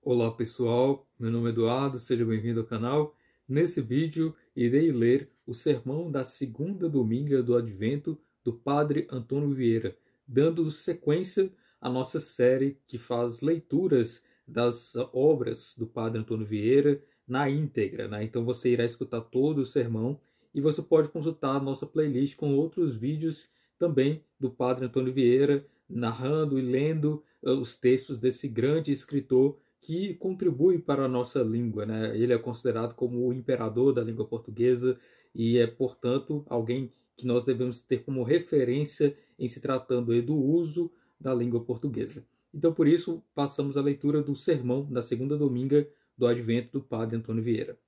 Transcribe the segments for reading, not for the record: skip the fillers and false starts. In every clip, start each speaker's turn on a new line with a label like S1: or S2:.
S1: Olá pessoal, meu nome é Eduardo, seja bem-vindo ao canal. Nesse vídeo irei ler o sermão da segunda dominga do Advento do Padre Antônio Vieira, dando sequência à nossa série que faz leituras das obras do Padre Antônio Vieira na íntegra, né? Então você irá escutar todo o sermão e você pode consultar a nossa playlist com outros vídeos também do Padre Antônio Vieira, narrando e lendo os textos desse grande escritor que contribui para a nossa língua, né? Ele é considerado como o imperador da língua portuguesa e é, portanto, alguém que nós devemos ter como referência em se tratando do uso da língua portuguesa. Então, por isso, passamos a leitura do sermão da segunda dominga do Advento do Padre Antônio Vieira.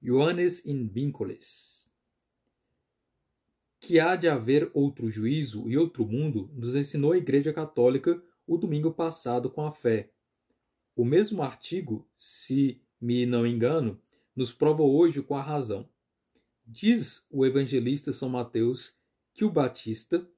S1: Ioannes in vinculis. Que há de haver outro juízo e outro mundo, nos ensinou a Igreja Católica o domingo passado com a fé. O mesmo artigo, se me não engano, nos prova hoje com a razão. Diz o evangelista São Mateus que o Batista,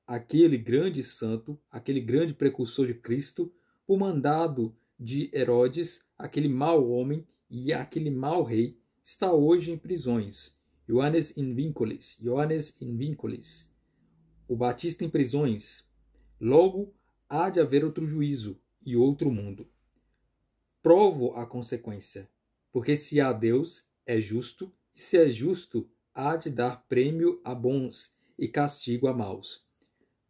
S1: aquele grande santo, aquele grande precursor de Cristo, por mandado de Herodes, aquele mau homem e aquele mau rei, está hoje em prisões. Ioannes in vinculis, Ioannes in vinculis. O Batista em prisões. Logo, há de haver outro juízo e outro mundo. Provo a consequência, porque se há Deus, é justo, e se é justo, há de dar prêmio a bons e castigo a maus.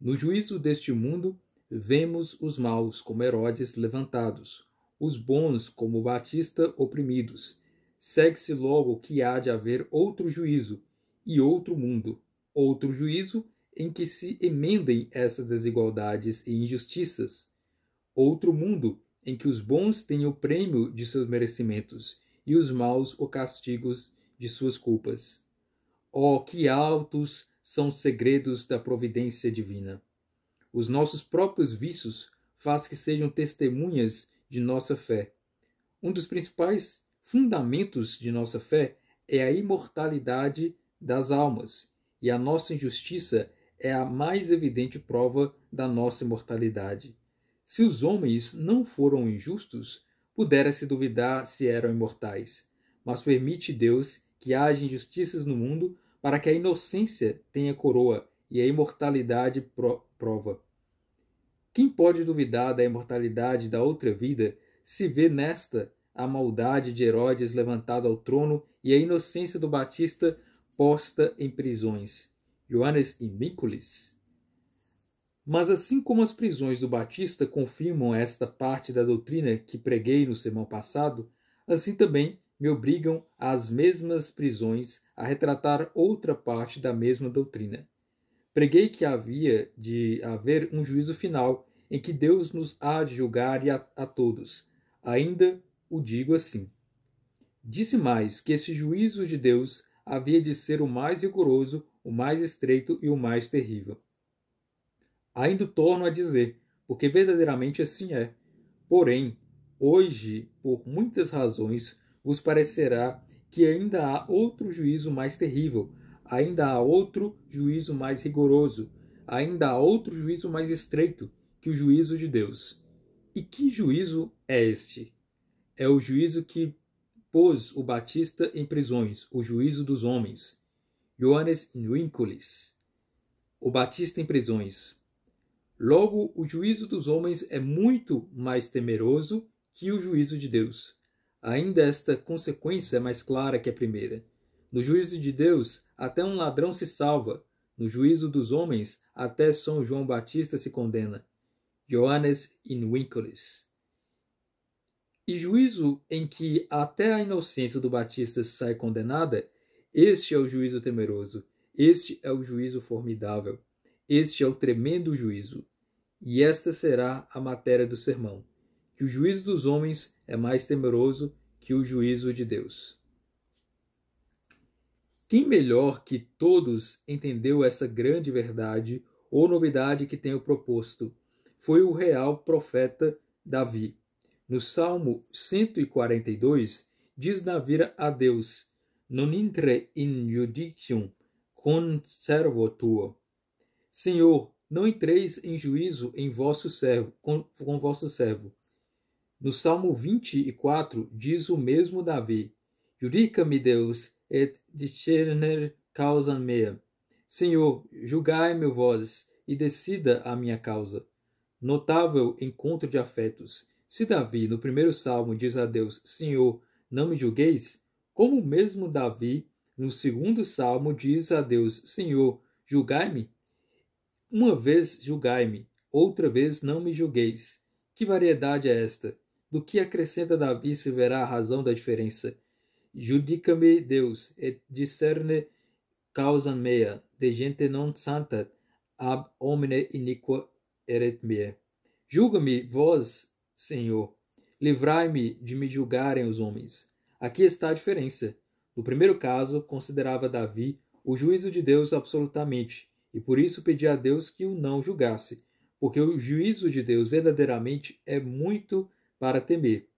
S1: No juízo deste mundo, vemos os maus como Herodes levantados, os bons como Batista oprimidos. Segue-se logo que há de haver outro juízo e outro mundo, outro juízo em que se emendem essas desigualdades e injustiças, outro mundo em que os bons têm o prêmio de seus merecimentos e os maus o castigo de suas culpas. Oh, que altos são os segredos da providência divina! Os nossos próprios vícios faz que sejam testemunhas de nossa fé. Um dos principais fundamentos de nossa fé é a imortalidade das almas, e a nossa injustiça é a mais evidente prova da nossa imortalidade. Se os homens não foram injustos, pudera-se duvidar se eram imortais. Mas permite Deus que haja injustiças no mundo para que a inocência tenha coroa e a imortalidade prova. Quem pode duvidar da imortalidade da outra vida se vê nesta a maldade de Herodes levantado ao trono e a inocência do Batista posta em prisões? Ioannes in vinculis. Mas assim como as prisões do Batista confirmam esta parte da doutrina que preguei no sermão passado, assim também me obrigam às mesmas prisões a retratar outra parte da mesma doutrina. Preguei que havia de haver um juízo final em que Deus nos há de julgar a todos. Ainda o digo assim. Disse mais que esse juízo de Deus havia de ser o mais rigoroso, o mais estreito e o mais terrível. Ainda torno a dizer, porque verdadeiramente assim é. Porém, hoje, por muitas razões, vos parecerá que ainda há outro juízo mais terrível, ainda há outro juízo mais rigoroso, ainda há outro juízo mais estreito que o juízo de Deus. E que juízo é este? É o juízo que pôs o Batista em prisões, o juízo dos homens. Ioannes in vinculis. O Batista em prisões. Logo, o juízo dos homens é muito mais temeroso que o juízo de Deus. Ainda esta consequência é mais clara que a primeira. No juízo de Deus, até um ladrão se salva. No juízo dos homens, até São João Batista se condena. Ioannes in vinculis. E juízo em que até a inocência do Batista sai condenada, este é o juízo temeroso, este é o juízo formidável. Este é o tremendo juízo. E esta será a matéria do sermão, que o juízo dos homens é mais temeroso que o juízo de Deus. Quem melhor que todos entendeu essa grande verdade ou novidade que tenho proposto? Foi o real profeta Davi. No Salmo 142, diz Davi a Deus, non intre in judicium con servo tuo. Senhor, não entreis em juízo em vosso servo, com vosso servo. No Salmo 24, diz o mesmo Davi: Judica-me, Deus, et discerner causa mea. Senhor, julgai-me vós, e decida a minha causa. Notável encontro de afetos. Se Davi, no primeiro salmo, diz a Deus: Senhor, não me julgueis, como o mesmo Davi, no segundo salmo, diz a Deus: Senhor, julgai-me. Uma vez julgai-me, outra vez não me julgueis. Que variedade é esta? Do que acrescenta Davi se verá a razão da diferença? Judica-me, Deus, et discerne causa mea, de gente non santa, ab homine iniqua eret mea. Julga-me, vós, Senhor, livrai-me de me julgarem os homens. Aqui está a diferença. No primeiro caso, considerava Davi o juízo de Deus absolutamente, e por isso pedia a Deus que o não julgasse, porque o juízo de Deus verdadeiramente é muito para temer.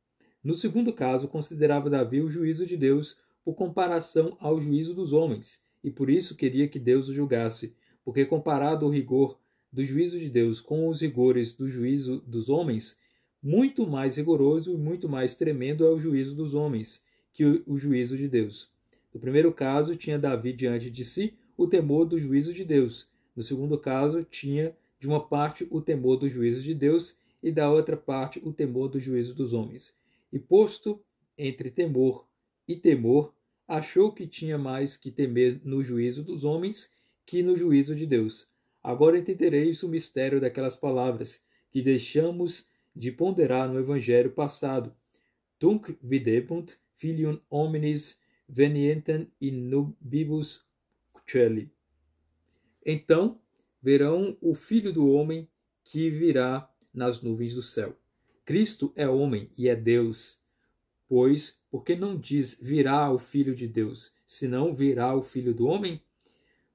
S1: No segundo caso, considerava Davi o juízo de Deus por comparação ao juízo dos homens, e por isso queria que Deus o julgasse, porque comparado o rigor do juízo de Deus com os rigores do juízo dos homens, muito mais rigoroso e muito mais tremendo é o juízo dos homens que o juízo de Deus. No primeiro caso, tinha Davi diante de si o temor do juízo de Deus. No segundo caso, tinha de uma parte o temor do juízo de Deus e da outra parte o temor do juízo dos homens. E posto entre temor e temor, achou que tinha mais que temer no juízo dos homens que no juízo de Deus. Agora entendereis o mistério daquelas palavras que deixamos de ponderar no evangelho passado. Tunc videbunt filium hominis venientem in nubibus coeli. Então verão o Filho do Homem que virá nas nuvens do céu. Cristo é homem e é Deus. Pois, por que não diz virá o Filho de Deus, senão virá o Filho do Homem?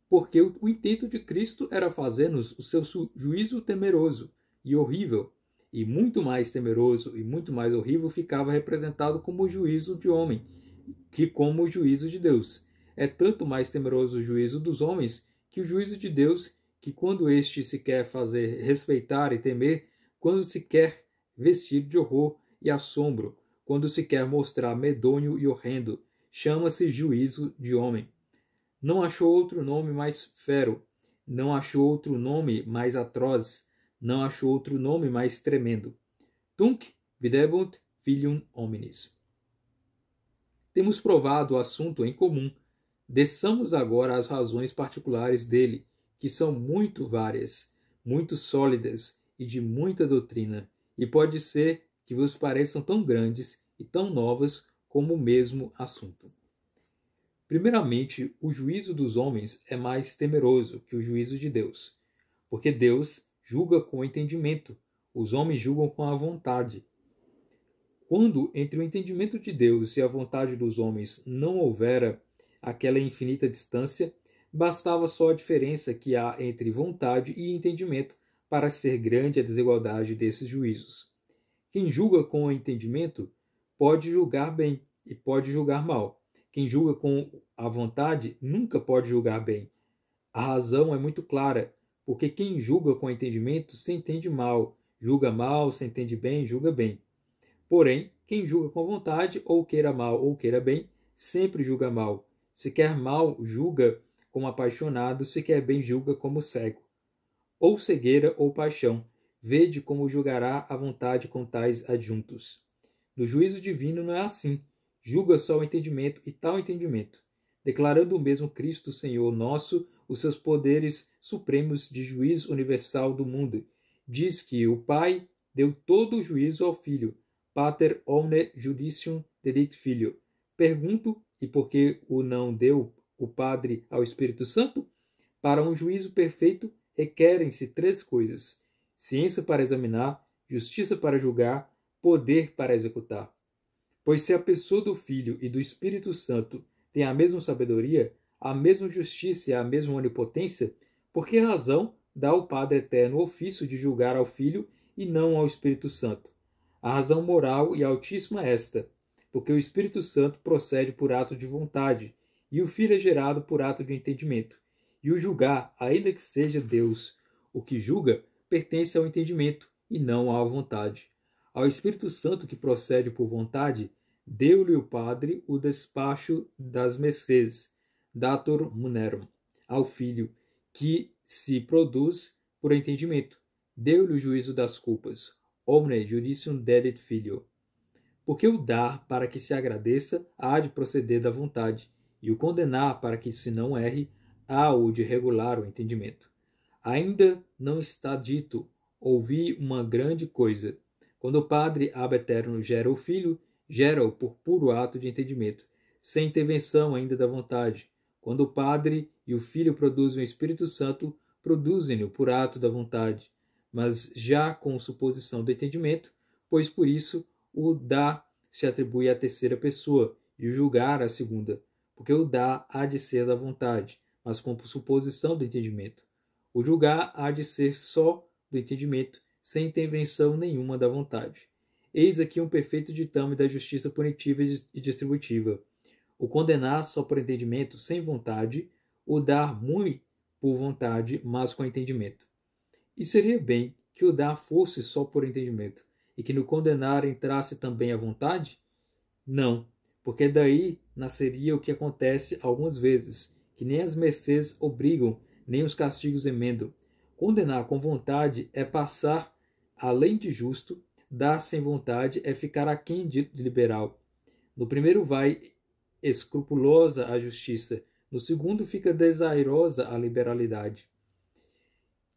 S1: Porque o intento de Cristo era fazer-nos o seu juízo temeroso e horrível, e muito mais temeroso e muito mais horrível ficava representado como o juízo de homem, que como o juízo de Deus. É tanto mais temeroso o juízo dos homens que o juízo de Deus, que quando este se quer fazer respeitar e temer, quando se quer vestir de horror e assombro, quando se quer mostrar medonho e horrendo, chama-se juízo de homem. Não achou outro nome mais fero, não achou outro nome mais atroz, não achou outro nome mais tremendo. Tunc videbunt filium hominis. Temos provado o assunto em comum. Desçamos agora as razões particulares dele, que são muito várias, muito sólidas e de muita doutrina, e pode ser que vos pareçam tão grandes e tão novas como o mesmo assunto. Primeiramente, o juízo dos homens é mais temeroso que o juízo de Deus, porque Deus julga com o entendimento, os homens julgam com a vontade. Quando entre o entendimento de Deus e a vontade dos homens não houvera aquela infinita distância, bastava só a diferença que há entre vontade e entendimento para ser grande a desigualdade desses juízos. Quem julga com o entendimento pode julgar bem e pode julgar mal. Quem julga com a vontade nunca pode julgar bem. A razão é muito clara, porque quem julga com entendimento se entende mal, julga mal, se entende bem, julga bem. Porém, quem julga com vontade, ou queira mal ou queira bem, sempre julga mal. Se quer mal, julga como apaixonado, se quer bem, julga como cego. Ou cegueira ou paixão, vede como julgará a vontade com tais adjuntos. No juízo divino não é assim. Julga só o entendimento e tal entendimento, declarando o mesmo Cristo Senhor nosso os seus poderes supremos de juízo universal do mundo. Diz que o Pai deu todo o juízo ao Filho. Pater omne judicium dedit Filio. Pergunto, e por que o não deu o Padre ao Espírito Santo? Para um juízo perfeito requerem-se 3 coisas: ciência para examinar, justiça para julgar, poder para executar. Pois se a pessoa do Filho e do Espírito Santo tem a mesma sabedoria, a mesma justiça e a mesma onipotência, por que razão dá o Padre Eterno o ofício de julgar ao Filho e não ao Espírito Santo? A razão moral e altíssima é esta, porque o Espírito Santo procede por ato de vontade, e o Filho é gerado por ato de entendimento. E o julgar, ainda que seja Deus, o que julga, pertence ao entendimento e não à vontade. Ao Espírito Santo que procede por vontade, deu-lhe o Padre o despacho das mercês, dator munerum, ao Filho, que se produz por entendimento. Deu-lhe o juízo das culpas. Omne judicium dedit filio. Porque o dar para que se agradeça há de proceder da vontade, e o condenar para que se não erre há o de regular o entendimento. Ainda não está dito, ouvi uma grande coisa. Quando o Padre ab eterno gera o Filho, gera-o por puro ato de entendimento, sem intervenção ainda da vontade. Quando o Padre e o Filho produzem o Espírito Santo, produzem-no por ato da vontade, mas já com suposição do entendimento, pois por isso o dar se atribui à terceira pessoa e o julgar à segunda, porque o dar há de ser da vontade, mas com suposição do entendimento. O julgar há de ser só do entendimento, sem intervenção nenhuma da vontade. Eis aqui um perfeito ditame da justiça punitiva e distributiva. O condenar só por entendimento, sem vontade, o dar muito por vontade, mas com entendimento. E seria bem que o dar fosse só por entendimento, e que no condenar entrasse também a vontade? Não, porque daí nasceria o que acontece algumas vezes, que nem as mercês obrigam, nem os castigos emendam. Condenar com vontade é passar além de justo, dar sem vontade é ficar aquém de liberal. No primeiro vai escrupulosa a justiça, no segundo fica desairosa a liberalidade.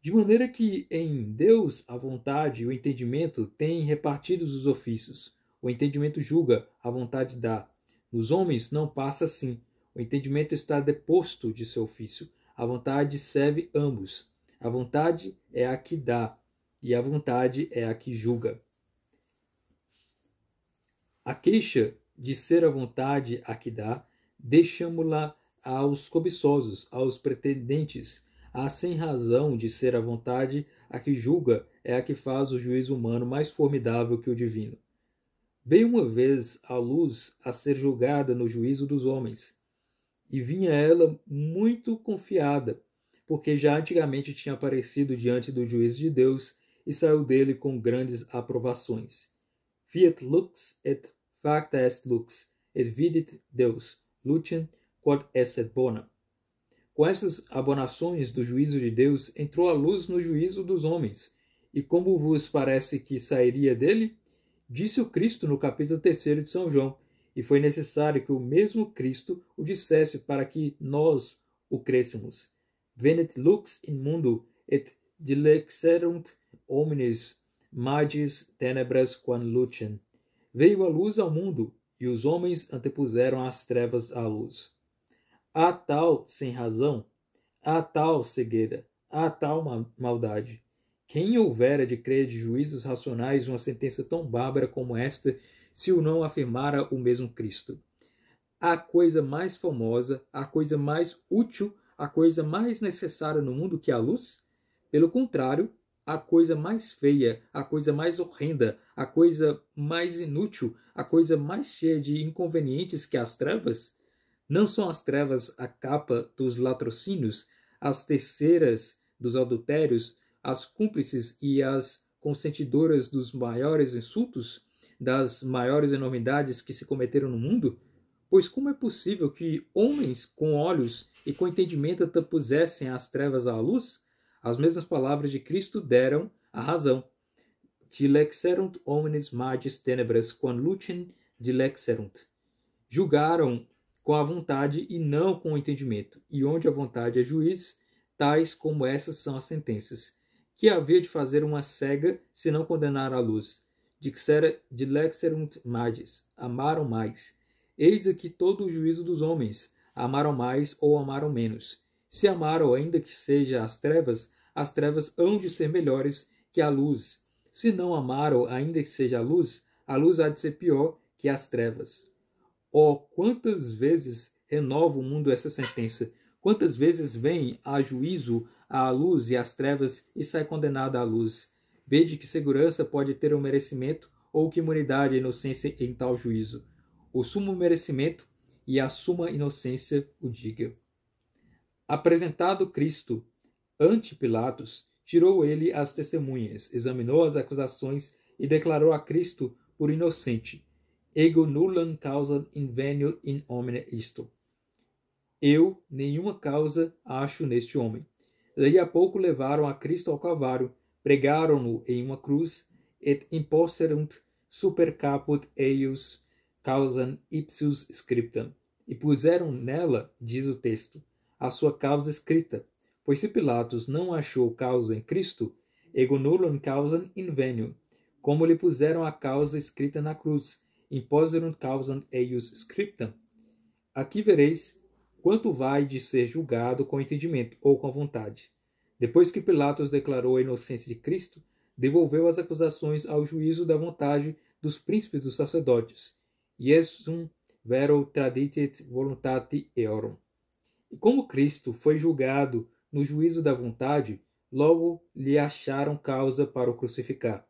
S1: De maneira que em Deus a vontade e o entendimento têm repartidos os ofícios. O entendimento julga, a vontade dá. Nos homens não passa assim. O entendimento está deposto de seu ofício. A vontade serve ambos. A vontade é a que dá, e a vontade é a que julga. A queixa de ser a vontade a que dá, deixamo-la aos cobiçosos, aos pretendentes. A sem razão de ser a vontade a que julga é a que faz o juízo humano mais formidável que o divino. Veio uma vez a luz a ser julgada no juízo dos homens, e vinha ela muito confiada, porque já antigamente tinha aparecido diante do juízo de Deus e saiu dele com grandes aprovações. Fiat lux et facta est lux, et vidit Deus, lucem quod esset bona. Com essas abonações do juízo de Deus, entrou a luz no juízo dos homens. E como vos parece que sairia dele? Disse o Cristo no capítulo 3 de São João, e foi necessário que o mesmo Cristo o dissesse para que nós o crêssemos. Venet lux in mundo, et dilexerunt homines magis tenebras quam lucem. Veio a luz ao mundo, e os homens antepuseram as trevas à luz. Há tal sem razão, há tal cegueira, há tal maldade. Quem houvera de crer de juízos racionais uma sentença tão bárbara como esta, se o não afirmara o mesmo Cristo? A coisa mais famosa, a coisa mais útil, a coisa mais necessária no mundo que a luz? Pelo contrário, a coisa mais feia, a coisa mais horrenda, a coisa mais inútil, a coisa mais cheia de inconvenientes que as trevas? Não são as trevas a capa dos latrocínios, as terceiras dos adultérios, as cúmplices e as consentidoras dos maiores insultos, das maiores enormidades que se cometeram no mundo? Pois como é possível que homens com olhos e com entendimento antepusessem as trevas à luz? As mesmas palavras de Cristo deram a razão. Dilexerunt homines magis tenebras quam lucem dilexerunt. Julgaram com a vontade e não com o entendimento. E onde a vontade é juiz, tais como essas são as sentenças. Que havia de fazer uma cega se não condenar a luz? Dilexerunt magis, amaram mais. Eis aqui todo o juízo dos homens, amaram mais ou amaram menos. Se amaram ainda que seja as trevas hão de ser melhores que a luz. Se não amaram ainda que seja a luz há de ser pior que as trevas. Oh, quantas vezes renova o mundo essa sentença? Quantas vezes vem a juízo a luz e as trevas e sai condenada à luz? Vede que segurança pode ter o merecimento ou que imunidade a inocência em tal juízo. O sumo merecimento e a suma inocência o diga. Apresentado Cristo ante Pilatos, tirou ele as testemunhas, examinou as acusações e declarou a Cristo por inocente. Ego nullam causam invenio in homine isto. Eu nenhuma causa acho neste homem. Daí a pouco levaram a Cristo ao Calvário, pregaram-no em uma cruz, et imposerunt super caput eius causam ipsius scriptam. E puseram nela, diz o texto, a sua causa escrita. Pois se Pilatos não achou causa em Cristo, ego nullam causam invenio. Como lhe puseram a causa escrita na cruz, imposerunt causam eius scriptam. Aqui vereis quanto vai de ser julgado com entendimento ou com vontade. Depois que Pilatos declarou a inocência de Cristo, devolveu as acusações ao juízo da vontade dos príncipes dos sacerdotes. Iesum vero traditit voluntate eorum. E como Cristo foi julgado no juízo da vontade, logo lhe acharam causa para o crucificar.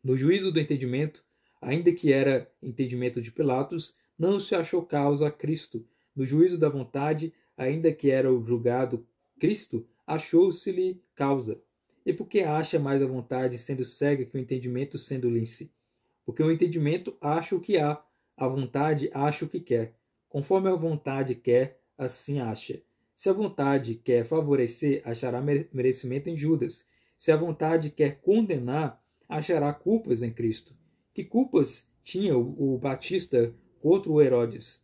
S1: No juízo do entendimento, ainda que era entendimento de Pilatos, não se achou causa a Cristo. No juízo da vontade, ainda que era o julgado Cristo, achou-se-lhe causa. E por que acha mais a vontade sendo cega que o entendimento sendo lince? Porque o entendimento acha o que há, a vontade acha o que quer. Conforme a vontade quer, assim acha. Se a vontade quer favorecer, achará merecimento em Judas. Se a vontade quer condenar, achará culpas em Cristo. Que culpas tinha o Batista contra o Herodes,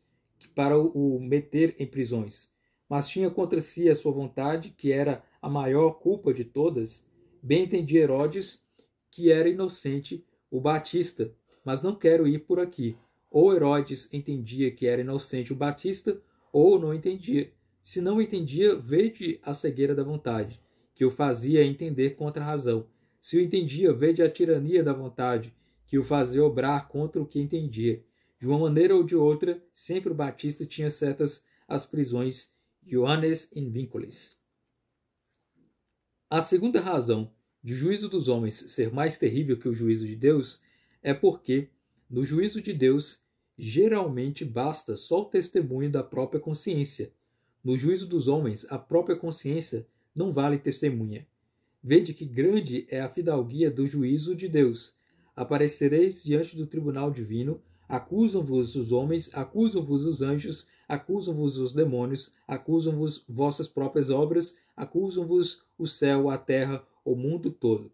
S1: para o meter em prisões? Mas tinha contra si a sua vontade, que era a maior culpa de todas. Bem entendia Herodes que era inocente o Batista, mas não quero ir por aqui. Ou Herodes entendia que era inocente o Batista, ou não entendia. Se não entendia, vede a cegueira da vontade, que o fazia entender contra a razão. Se o entendia, vede a tirania da vontade, que o fazia obrar contra o que entendia. De uma maneira ou de outra, sempre o Batista tinha certas as prisões, Ioannes in vinculis. A segunda razão de o juízo dos homens ser mais terrível que o juízo de Deus é porque, no juízo de Deus, geralmente basta só o testemunho da própria consciência. No juízo dos homens, a própria consciência não vale testemunha. Vede que grande é a fidalguia do juízo de Deus. Aparecereis diante do tribunal divino, acusam-vos os homens, acusam-vos os anjos, acusam-vos os demônios, acusam-vos vossas próprias obras, acusam-vos o céu, a terra, o mundo todo.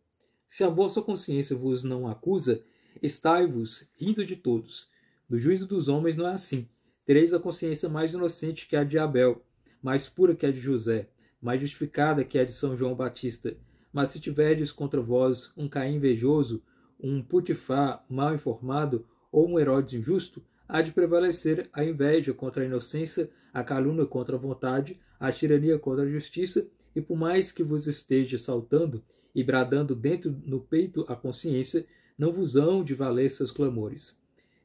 S1: Se a vossa consciência vos não acusa, estai-vos rindo de todos. No juízo dos homens não é assim. Tereis a consciência mais inocente que a de Abel, mais pura que a de José, mais justificada que a de São João Batista. Mas se tiverdes contra vós um Caim invejoso, um Putifar mal informado ou um Herodes injusto, há de prevalecer a inveja contra a inocência, a calúnia contra a vontade, a tirania contra a justiça, e por mais que vos esteja saltando e bradando dentro no peito a consciência, não vos hão de valer seus clamores.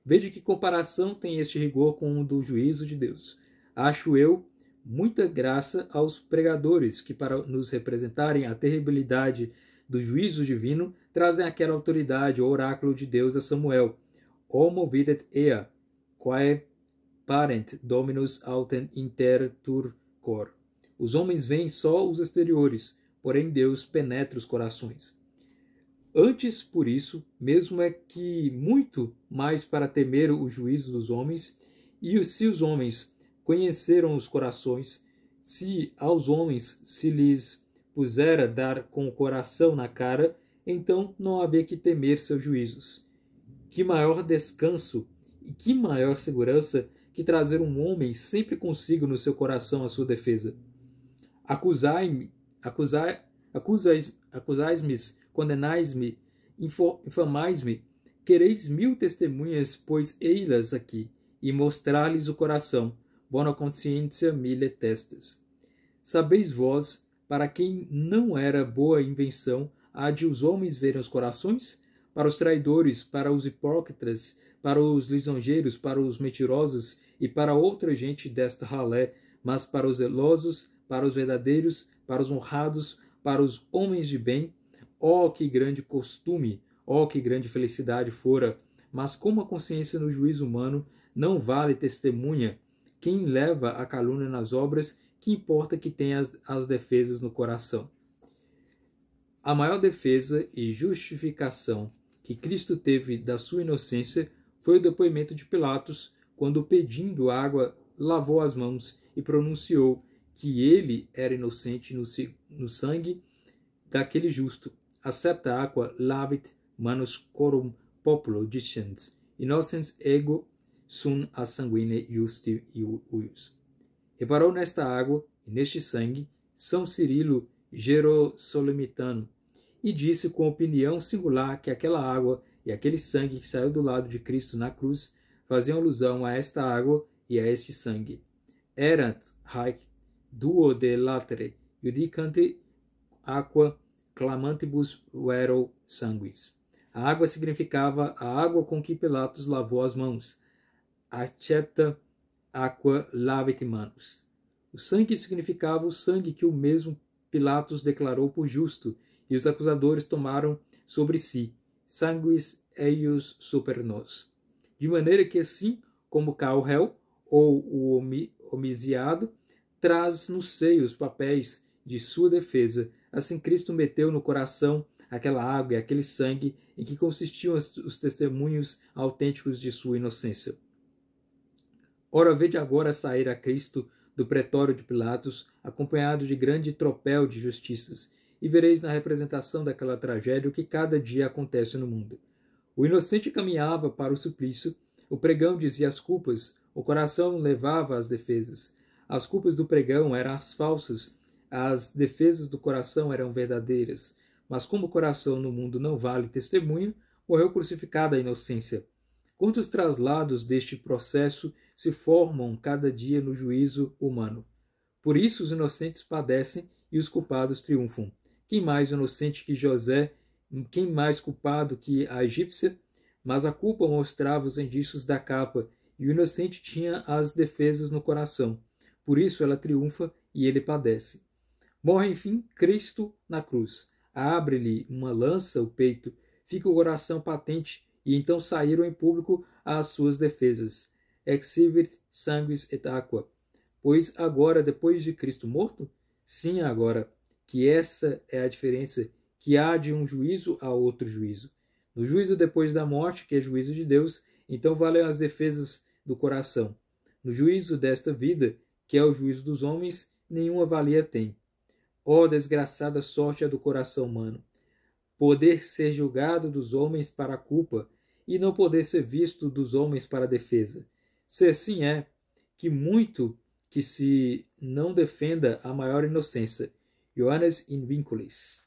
S1: Vede que comparação tem este rigor com o do juízo de Deus. Acho eu muita graça aos pregadores que, para nos representarem a terribilidade do juízo divino, trazem aquela autoridade, o oráculo de Deus a Samuel. Homo videt ea, quae parent dominus autem intertur cor. Os homens veem só os exteriores, porém Deus penetra os corações. Antes, por isso, mesmo é que muito mais para temer o juízo dos homens, e se os homens conheceram os corações, se aos homens se lhes pusera dar com o coração na cara, então não havia que temer seus juízos. Que maior descanso e que maior segurança que trazer um homem sempre consigo no seu coração a sua defesa. Acusais-me, condenais-me, infamais-me, quereis 1000 testemunhas, pois ei-las aqui, e mostrar-lhes o coração, bona consciência mille testes. Sabeis vós, para quem não era boa invenção, há de os homens verem os corações? Para os traidores, para os hipócritas, para os lisonjeiros, para os mentirosos e para outra gente desta ralé, mas para os zelosos, para os verdadeiros, para os honrados, para os homens de bem. Oh, que grande costume! Oh, que grande felicidade fora! Mas como a consciência no juízo humano não vale testemunha, quem leva a calúnia nas obras, que importa que tenha as defesas no coração? A maior defesa e justificação que Cristo teve da sua inocência foi o depoimento de Pilatos, quando, pedindo água, lavou as mãos e pronunciou que ele era inocente no sangue daquele justo. Accepta aqua lavit manus corum populo dicens, innocens ego sum a sanguine justi ius. Reparou nesta água e neste sangue São Cirilo Gerosolimitano, e disse com opinião singular que aquela água e aquele sangue que saiu do lado de Cristo na cruz faziam alusão a esta água e a este sangue. Erant haec duo de latere judicante aqua clamantibus vero sanguis. A água significava a água com que Pilatos lavou as mãos. Accepta aqua lavit manus. O sangue significava o sangue que o mesmo Pilatos declarou por justo, e os acusadores tomaram sobre si. Sanguis eius super nos. De maneira que, assim como cá o réu, ou o homiciado, traz no seio os papéis de sua defesa, assim Cristo meteu no coração aquela água e aquele sangue em que consistiam os testemunhos autênticos de sua inocência. Ora, vede agora sair a Cristo do pretório de Pilatos, acompanhado de grande tropel de justiças, e vereis na representação daquela tragédia o que cada dia acontece no mundo. O inocente caminhava para o suplício, o pregão dizia as culpas, o coração levava as defesas. As culpas do pregão eram as falsas, as defesas do coração eram verdadeiras. Mas como o coração no mundo não vale testemunho, morreu crucificada a inocência. Quantos traslados deste processo se formam cada dia no juízo humano? Por isso os inocentes padecem e os culpados triunfam. Quem mais inocente que José? Quem mais culpado que a egípcia? Mas a culpa mostrava os indícios da capa, e o inocente tinha as defesas no coração. Por isso ela triunfa e ele padece. Morre, enfim, Cristo na cruz. Abre-lhe uma lança o peito, fica o coração patente, e então saíram em público as suas defesas. Exhibit sanguis et aqua. Pois agora, depois de Cristo morto? Sim, agora, que essa é a diferença, que há de um juízo a outro juízo. No juízo depois da morte, que é juízo de Deus, então valem as defesas do coração. No juízo desta vida, que é o juízo dos homens, nenhuma valia tem. Ó desgraçada sorte é do coração humano! Poder ser julgado dos homens para a culpa, e não poder ser visto dos homens para a defesa. Se assim é, que muito que se não defenda a maior inocência. Ioannes in vinculis.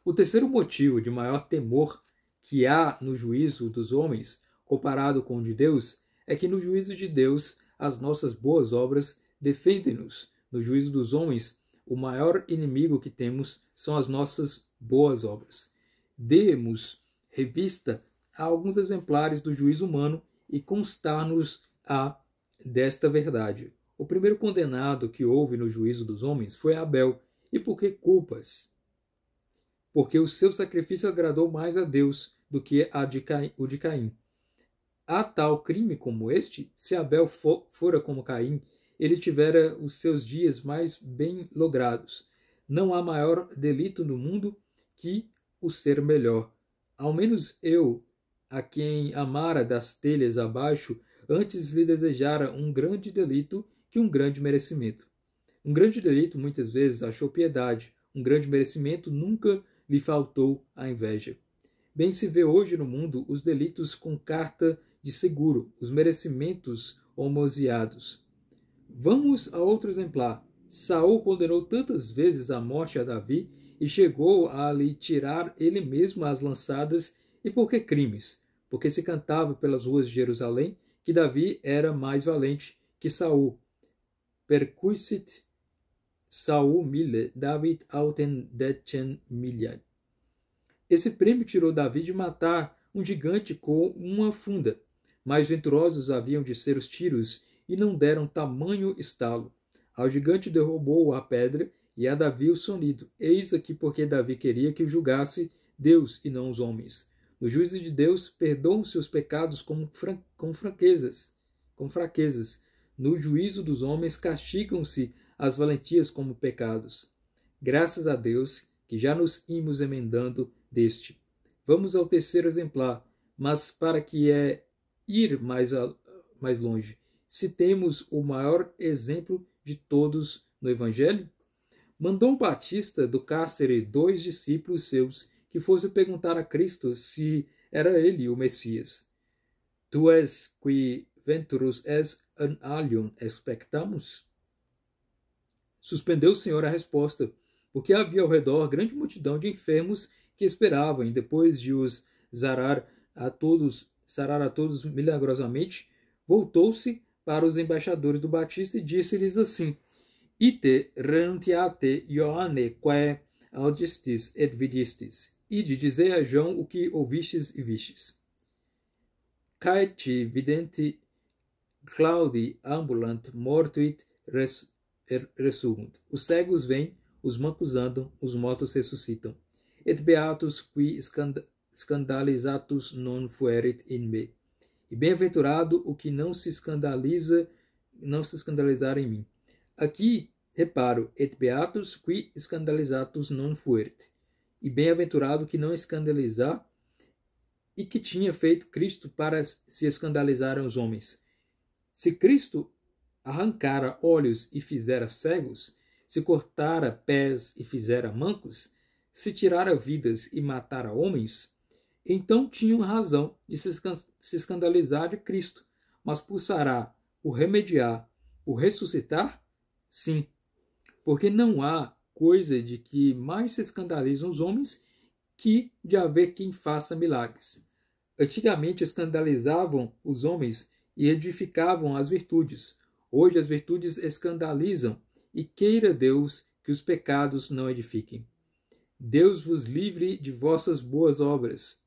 S1: O terceiro motivo de maior temor que há no juízo dos homens, comparado com o de Deus, é que no juízo de Deus as nossas boas obras defendem-nos. No juízo dos homens, o maior inimigo que temos são as nossas boas obras. Demos revista a alguns exemplares do juízo humano e constar-nos-á desta verdade. O primeiro condenado que houve no juízo dos homens foi Abel. E por que culpas? Porque o seu sacrifício agradou mais a Deus do que o de Caim. Há tal crime como este? Se Abel fora como Caim, ele tivera os seus dias mais bem logrados. Não há maior delito no mundo que o ser melhor. Ao menos eu, a quem amara das telhas abaixo, antes lhe desejara um grande delito que um grande merecimento. Um grande delito muitas vezes achou piedade, um grande merecimento nunca lhe faltou a inveja. Bem se vê hoje no mundo os delitos com carta de seguro, os merecimentos homoziados. Vamos a outro exemplar. Saul condenou tantas vezes a morte a Davi e chegou a lhe tirar ele mesmo as lançadas. E por que crimes? Porque se cantava pelas ruas de Jerusalém que Davi era mais valente que Saul. Perquisite Saul mille, David autem decen milliad. Esse prêmio tirou Davi de matar um gigante com uma funda. Mais venturosos haviam de ser os tiros e não deram tamanho estalo. Ao gigante derrubou a pedra e a Davi o sonido. Eis aqui porque Davi queria que o julgasse Deus e não os homens. No juízo de Deus, perdoam-se os pecados com fraquezas. No juízo dos homens, castigam-se as valentias como pecados. Graças a Deus que já nos imos emendando deste. Vamos ao terceiro exemplar, mas para que é ir mais longe, se temos o maior exemplo de todos no Evangelho? Mandou Batista do cárcere 2 discípulos seus que fossem perguntar a Cristo se era ele o Messias. Tu és qui venturus es an alium expectamus? Suspendeu o Senhor a resposta, porque havia ao redor grande multidão de enfermos que esperavam, e depois de os sarar a todos milagrosamente, voltou-se para os embaixadores do Batista e disse-lhes assim: Ite renuntiate Ioanne quae audistis et vidistis. Ide, dizei a João o que ouvistes e vistes. Caeti videnti claudi ambulant mortuit resurgunt. Os cegos vêm, os mancos andam, os mortos ressuscitam. Et beatus qui scandalizatus non fuerit in me. E bem-aventurado o que não se escandalizar em mim. Aqui, reparo, et beatus qui scandalizatus non fuerit. E bem-aventurado que não escandalizar e que tinha feito Cristo para se escandalizarem os homens. Se Cristo arrancara olhos e fizera cegos, se cortara pés e fizera mancos, se tirara vidas e matara homens, então tinham razão de se escandalizar de Cristo. Mas por sarar, por remediar, por ressuscitar, sim, porque não há coisa de que mais se escandalizam os homens que de haver quem faça milagres. Antigamente escandalizavam os homens e edificavam as virtudes. Hoje as virtudes escandalizam, e queira Deus que os pecados não edifiquem. Deus vos livre de vossas boas obras,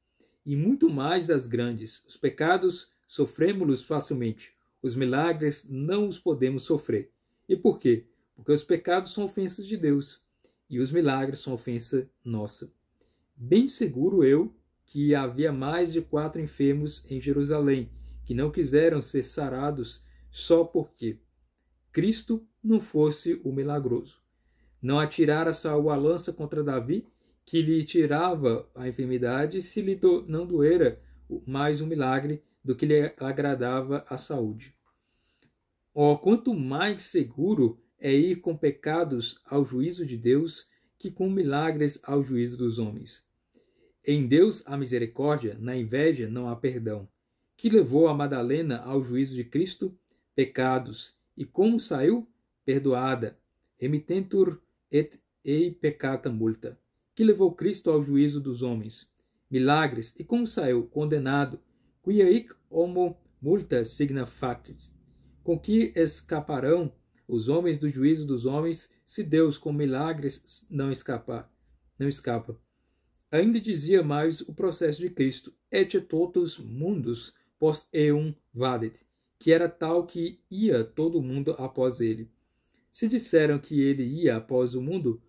S1: e muito mais das grandes. Os pecados sofremo-los facilmente, os milagres não os podemos sofrer. E por quê? Porque os pecados são ofensas de Deus, e os milagres são ofensa nossa. Bem seguro eu que havia mais de 4 enfermos em Jerusalém, que não quiseram ser sarados só porque Cristo não fosse o milagroso. Não atirara Saul a lança contra Davi, que lhe tirava a enfermidade, se lhe não doera mais um milagre do que lhe agradava a saúde. Quanto mais seguro é ir com pecados ao juízo de Deus que com milagres ao juízo dos homens. Em Deus há misericórdia, na inveja não há perdão. Que levou a Madalena ao juízo de Cristo? Pecados. E como saiu? Perdoada. Remittentur et ei peccata multa. Que levou Cristo ao juízo dos homens? Milagres. E como saiu? Condenado. Quia hic homo multa signa factis. Com que escaparão os homens do juízo dos homens, se Deus com milagres não escapa? Ainda dizia mais o processo de Cristo, et totus mundus post eum vadet, que era tal que ia todo mundo após ele. Se disseram que ele ia após o mundo,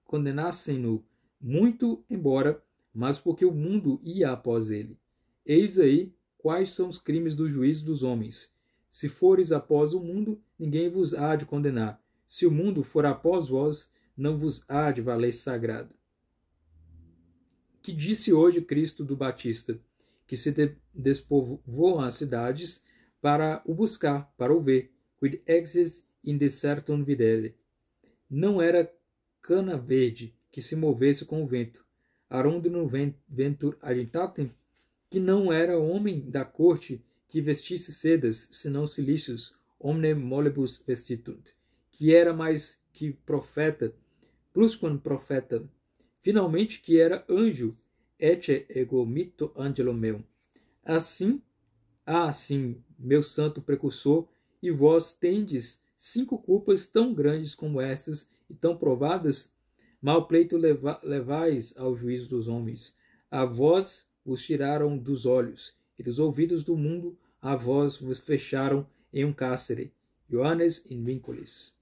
S1: condenassem-no muito embora, mas porque o mundo ia após ele. Eis aí quais são os crimes do juízo dos homens. Se fores após o mundo, ninguém vos há de condenar. Se o mundo for após vós, não vos há de valer sagrado. Que disse hoje Cristo do Batista, que se despovoam as cidades para o buscar, para o ver, quid exis in desertum videre. Não era cana verde que se movesse com o vento, arundinum ventur agitatem, que não era homem da corte que vestisse sedas, senão cilícios, omne molebus vestitunt, que era mais que profeta, plusquam profeta, finalmente que era anjo, ecce ego mito angelo meum. Assim, meu santo precursor, e vós tendes 5 culpas tão grandes como estas e tão provadas, mal pleito levais ao juízo dos homens. A vós vos tiraram dos olhos, e dos ouvidos do mundo a vós vos fecharam em um cárcere. Ioannes in vinculis.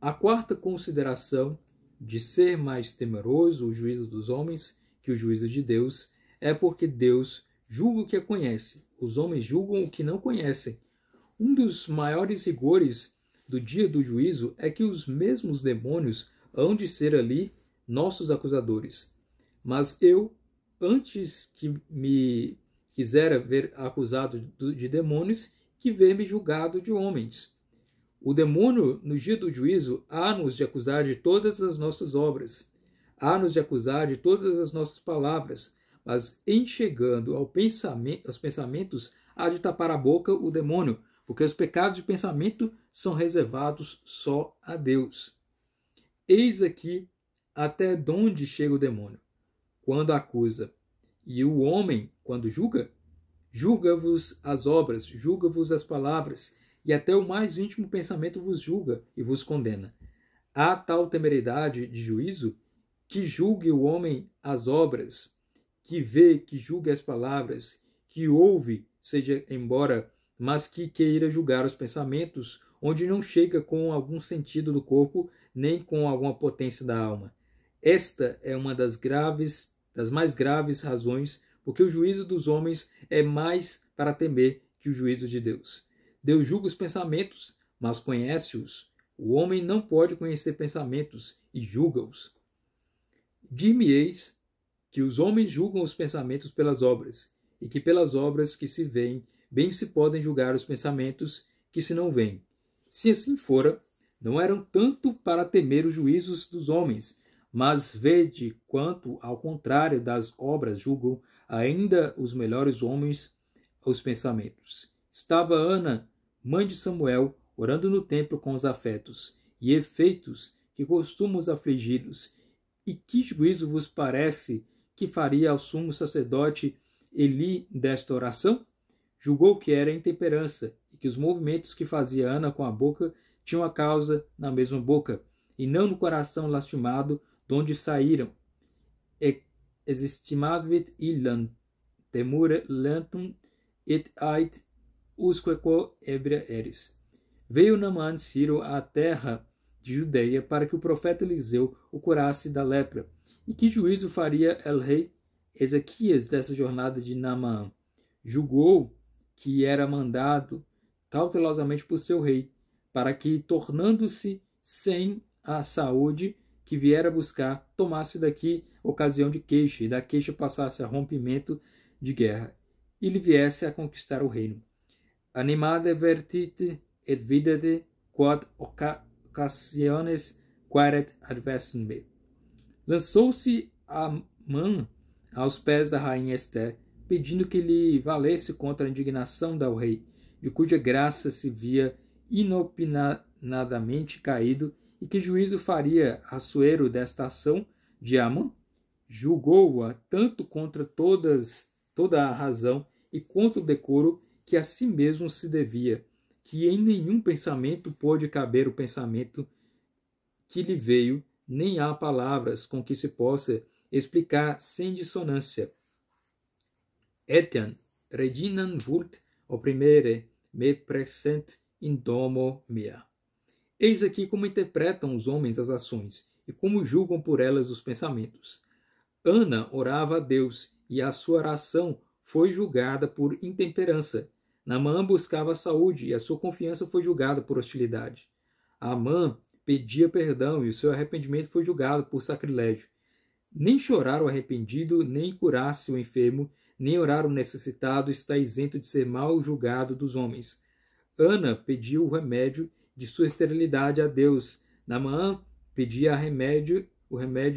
S1: A quarta consideração de ser mais temeroso o juízo dos homens que o juízo de Deus é porque Deus julga o que conhece, os homens julgam o que não conhecem. Um dos maiores rigores do dia do juízo é que os mesmos demônios hão de ser ali nossos acusadores. Mas eu, antes que me quisera ver acusado de demônios, que ver-me julgado de homens. O demônio, no dia do juízo, há-nos de acusar de todas as nossas obras, há-nos de acusar de todas as nossas palavras, mas em chegando aos pensamentos, há de tapar a boca o demônio, porque os pecados de pensamento são reservados só a Deus. Eis aqui até onde chega o demônio, quando acusa, e o homem, quando julga, julga-vos as obras, julga-vos as palavras, e até o mais íntimo pensamento vos julga e vos condena. Há tal temeridade de juízo que julgue o homem as obras, que vê, que julgue as palavras, que ouve, seja embora, mas que queira julgar os pensamentos, onde não chega com algum sentido do corpo, nem com alguma potência da alma. Esta é uma das mais graves razões porque o juízo dos homens é mais para temer que o juízo de Deus. Deus julga os pensamentos, mas conhece-os. O homem não pode conhecer pensamentos e julga-os. Dir-me-eis que os homens julgam os pensamentos pelas obras, e que pelas obras que se veem, bem se podem julgar os pensamentos que se não veem. Se assim fora, não eram tanto para temer os juízos dos homens, mas vede quanto, ao contrário das obras, julgam ainda os melhores homens os pensamentos. Estava Ana, mãe de Samuel, orando no templo com os afetos e efeitos que costumam os afligidos. E que juízo vos parece que faria ao sumo sacerdote Eli desta oração? Julgou que era intemperança e que os movimentos que fazia Ana com a boca tinham a causa na mesma boca, e não no coração lastimado de onde saíram. Existimavit illan temure lentum et ait usqueco ebria eris. Veio Naamã Ciro à terra de Judeia para que o profeta Eliseu o curasse da lepra. E que juízo faria el rei Ezequias dessa jornada de Naamã? Julgou que era mandado cautelosamente por seu rei, para que, tornando-se sem a saúde que viera buscar, tomasse daqui ocasião de queixa, e da queixa passasse a rompimento de guerra, e lhe viesse a conquistar o reino. Animade vertite et videte quod occasiones quaeret adversum me. Lançou-se Amã aos pés da rainha Esther, pedindo que lhe valesse contra a indignação do rei, de cuja graça se via inopinadamente caído, e que juízo faria Assuero desta ação de Amã? Julgou-a tanto contra toda a razão e contra o decoro que a si mesmo se devia, que em nenhum pensamento pôde caber o pensamento que lhe veio, nem há palavras com que se possa explicar sem dissonância. Etiam reginam vult opprimere me present in domo mea. Eis aqui como interpretam os homens as ações e como julgam por elas os pensamentos. Ana orava a Deus e a sua oração foi julgada por intemperança. Naamã buscava a saúde e a sua confiança foi julgada por hostilidade. Amã pedia perdão e o seu arrependimento foi julgado por sacrilégio. Nem chorar o arrependido, nem curar-se o enfermo, nem orar o necessitado está isento de ser mal julgado dos homens. Ana pediu o remédio de sua esterilidade a Deus. Naamã pedia o remédio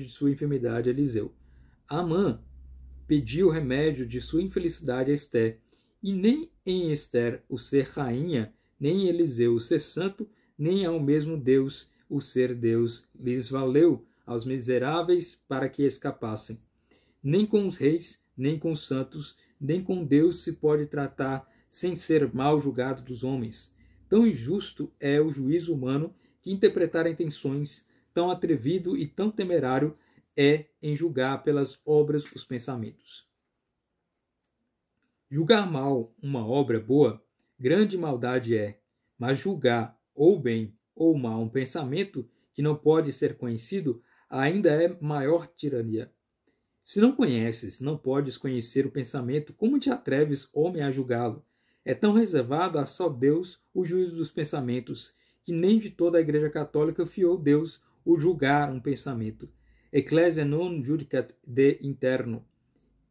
S1: de sua enfermidade a Eliseu. Amã pediu o remédio de sua infelicidade a Esther. E nem em Esther o ser rainha, nem em Eliseu o ser santo, nem ao mesmo Deus o ser Deus lhes valeu aos miseráveis para que escapassem. Nem com os reis, nem com os santos, nem com Deus se pode tratar sem ser mal julgado dos homens. Tão injusto é o juízo humano que interpretar intenções, tão atrevido e tão temerário é em julgar pelas obras os pensamentos. Julgar mal uma obra boa, grande maldade é, mas julgar ou bem ou mal um pensamento que não pode ser conhecido, ainda é maior tirania. Se não conheces, não podes conhecer o pensamento, como te atreves, homem, a julgá-lo? É tão reservado a só Deus o juízo dos pensamentos, que nem de toda a Igreja Católica fiou Deus o julgar um pensamento. Ecclesia non judicat de interno.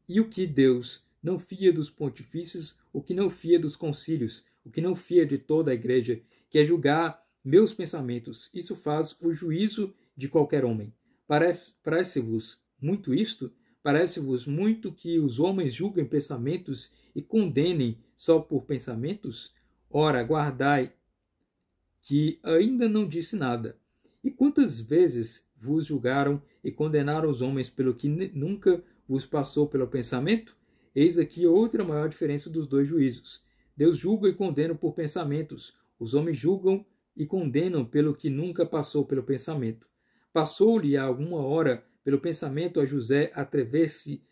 S1: E o que Deus não fia dos pontifícios, o que não fia dos concílios, o que não fia de toda a igreja, que é julgar meus pensamentos. Isso faz o juízo de qualquer homem. Parece-vos muito isto? Parece-vos muito que os homens julguem pensamentos e condenem só por pensamentos? Ora, guardai que ainda não disse nada. E quantas vezes vos julgaram e condenaram os homens pelo que nunca vos passou pelo pensamento? Eis aqui outra maior diferença dos dois juízos. Deus julga e condena por pensamentos. Os homens julgam e condenam pelo que nunca passou pelo pensamento. Passou-lhe a alguma hora pelo pensamento a José atrever-se-á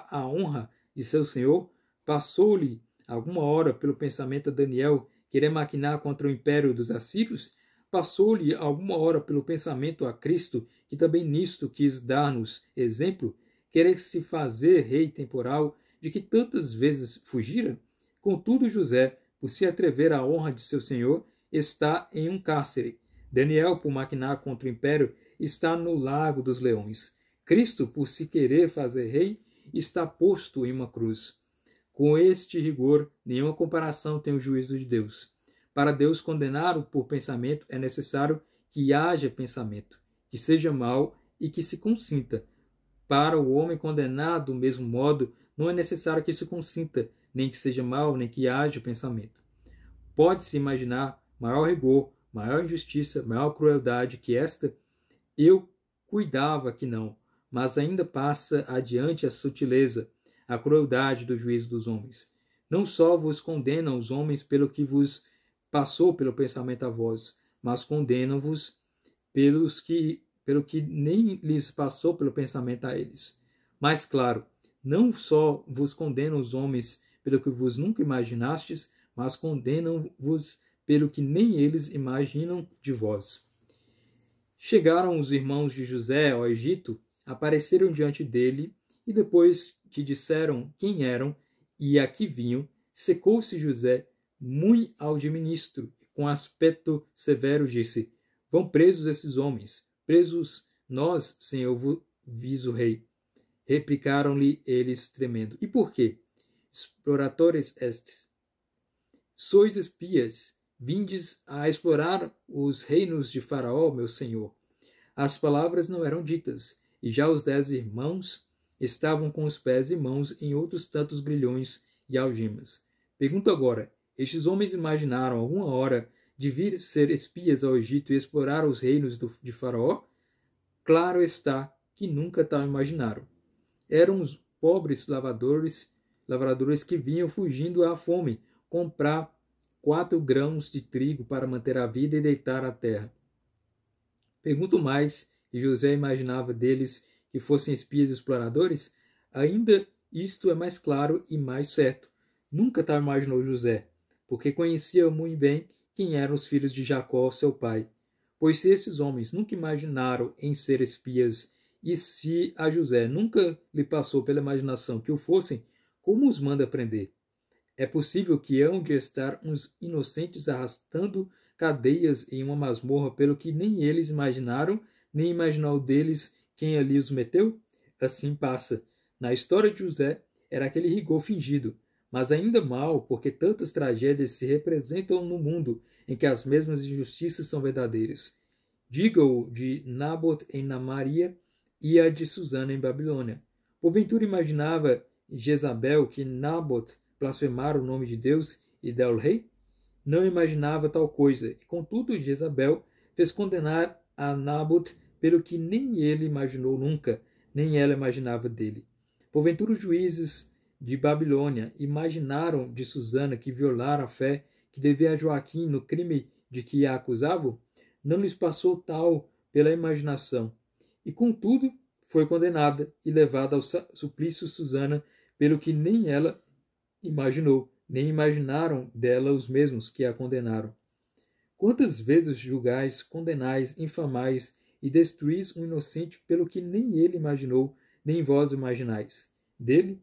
S1: a honra de seu senhor? Passou-lhe alguma hora pelo pensamento a Daniel querer maquinar contra o império dos assírios? Passou-lhe alguma hora pelo pensamento a Cristo, que também nisto quis dar-nos exemplo, querer se fazer rei temporal, de que tantas vezes fugira? Contudo, José, por se atrever à honra de seu senhor, está em um cárcere. Daniel, por maquinar contra o império, está no lago dos leões. Cristo, por se querer fazer rei, está posto em uma cruz. Com este rigor, nenhuma comparação tem o juízo de Deus. Para Deus condenar-o por pensamento, é necessário que haja pensamento, que seja mau e que se consinta. Para o homem condenado do mesmo modo, não é necessário que se consinta, nem que seja mau, nem que haja pensamento. Pode-se imaginar maior rigor, maior injustiça, maior crueldade que esta? Eu cuidava que não, mas ainda passa adiante a sutileza, a crueldade do juízo dos homens. Não só vos condenam os homens pelo que vos passou pelo pensamento a vós, mas condenam-vos pelo que nem lhes passou pelo pensamento a eles. Mas, claro, não só vos condenam os homens pelo que vos nunca imaginastes, mas condenam-vos pelo que nem eles imaginam de vós. Chegaram os irmãos de José ao Egito, apareceram diante dele, e depois que disseram quem eram e a que vinham, secou-se José, muito ao de ministro, com aspecto severo disse: Vão presos esses homens, presos nós, senhor viso rei. Replicaram-lhe eles tremendo: E por quê? Exploradores estes. Sois espias, vindes a explorar os reinos de Faraó, meu senhor. As palavras não eram ditas, e já os 10 irmãos estavam com os pés e mãos em outros tantos grilhões e algemas. Pergunto agora: estes homens imaginaram alguma hora de vir ser espias ao Egito e explorar os reinos de Faraó? Claro está que nunca tal imaginaram. Eram os pobres lavradores que vinham fugindo à fome, comprar 4 grãos de trigo para manter a vida e deitar a terra. Pergunto mais, e José imaginava deles que fossem espias exploradores? Ainda isto é mais claro e mais certo. Nunca tal imaginou José, porque conhecia muito bem quem eram os filhos de Jacó, seu pai. Pois se esses homens nunca imaginaram em ser espias, e se a José nunca lhe passou pela imaginação que o fossem, como os manda prender? É possível que hão de estar uns inocentes arrastando cadeias em uma masmorra pelo que nem eles imaginaram, nem imaginou deles quem ali os meteu? Assim passa. Na história de José era aquele rigor fingido, mas ainda mal, porque tantas tragédias se representam no mundo em que as mesmas injustiças são verdadeiras. Diga-o de Nabote em Namaria e a de Susana em Babilônia. Porventura imaginava Jezabel que Nabote blasfemara o nome de Deus e del rei? Não imaginava tal coisa, e contudo Jezabel fez condenar a Nabote pelo que nem ele imaginou nunca, nem ela imaginava dele. Porventura os juízes de Babilônia imaginaram de Susana que violara a fé que devia a Joaquim no crime de que a acusavam? Não lhes passou tal pela imaginação. E contudo foi condenada e levada ao suplício Susana pelo que nem ela imaginou, nem imaginaram dela os mesmos que a condenaram. Quantas vezes julgais, condenais, infamais e destruís um inocente pelo que nem ele imaginou, nem vós imaginais? Dele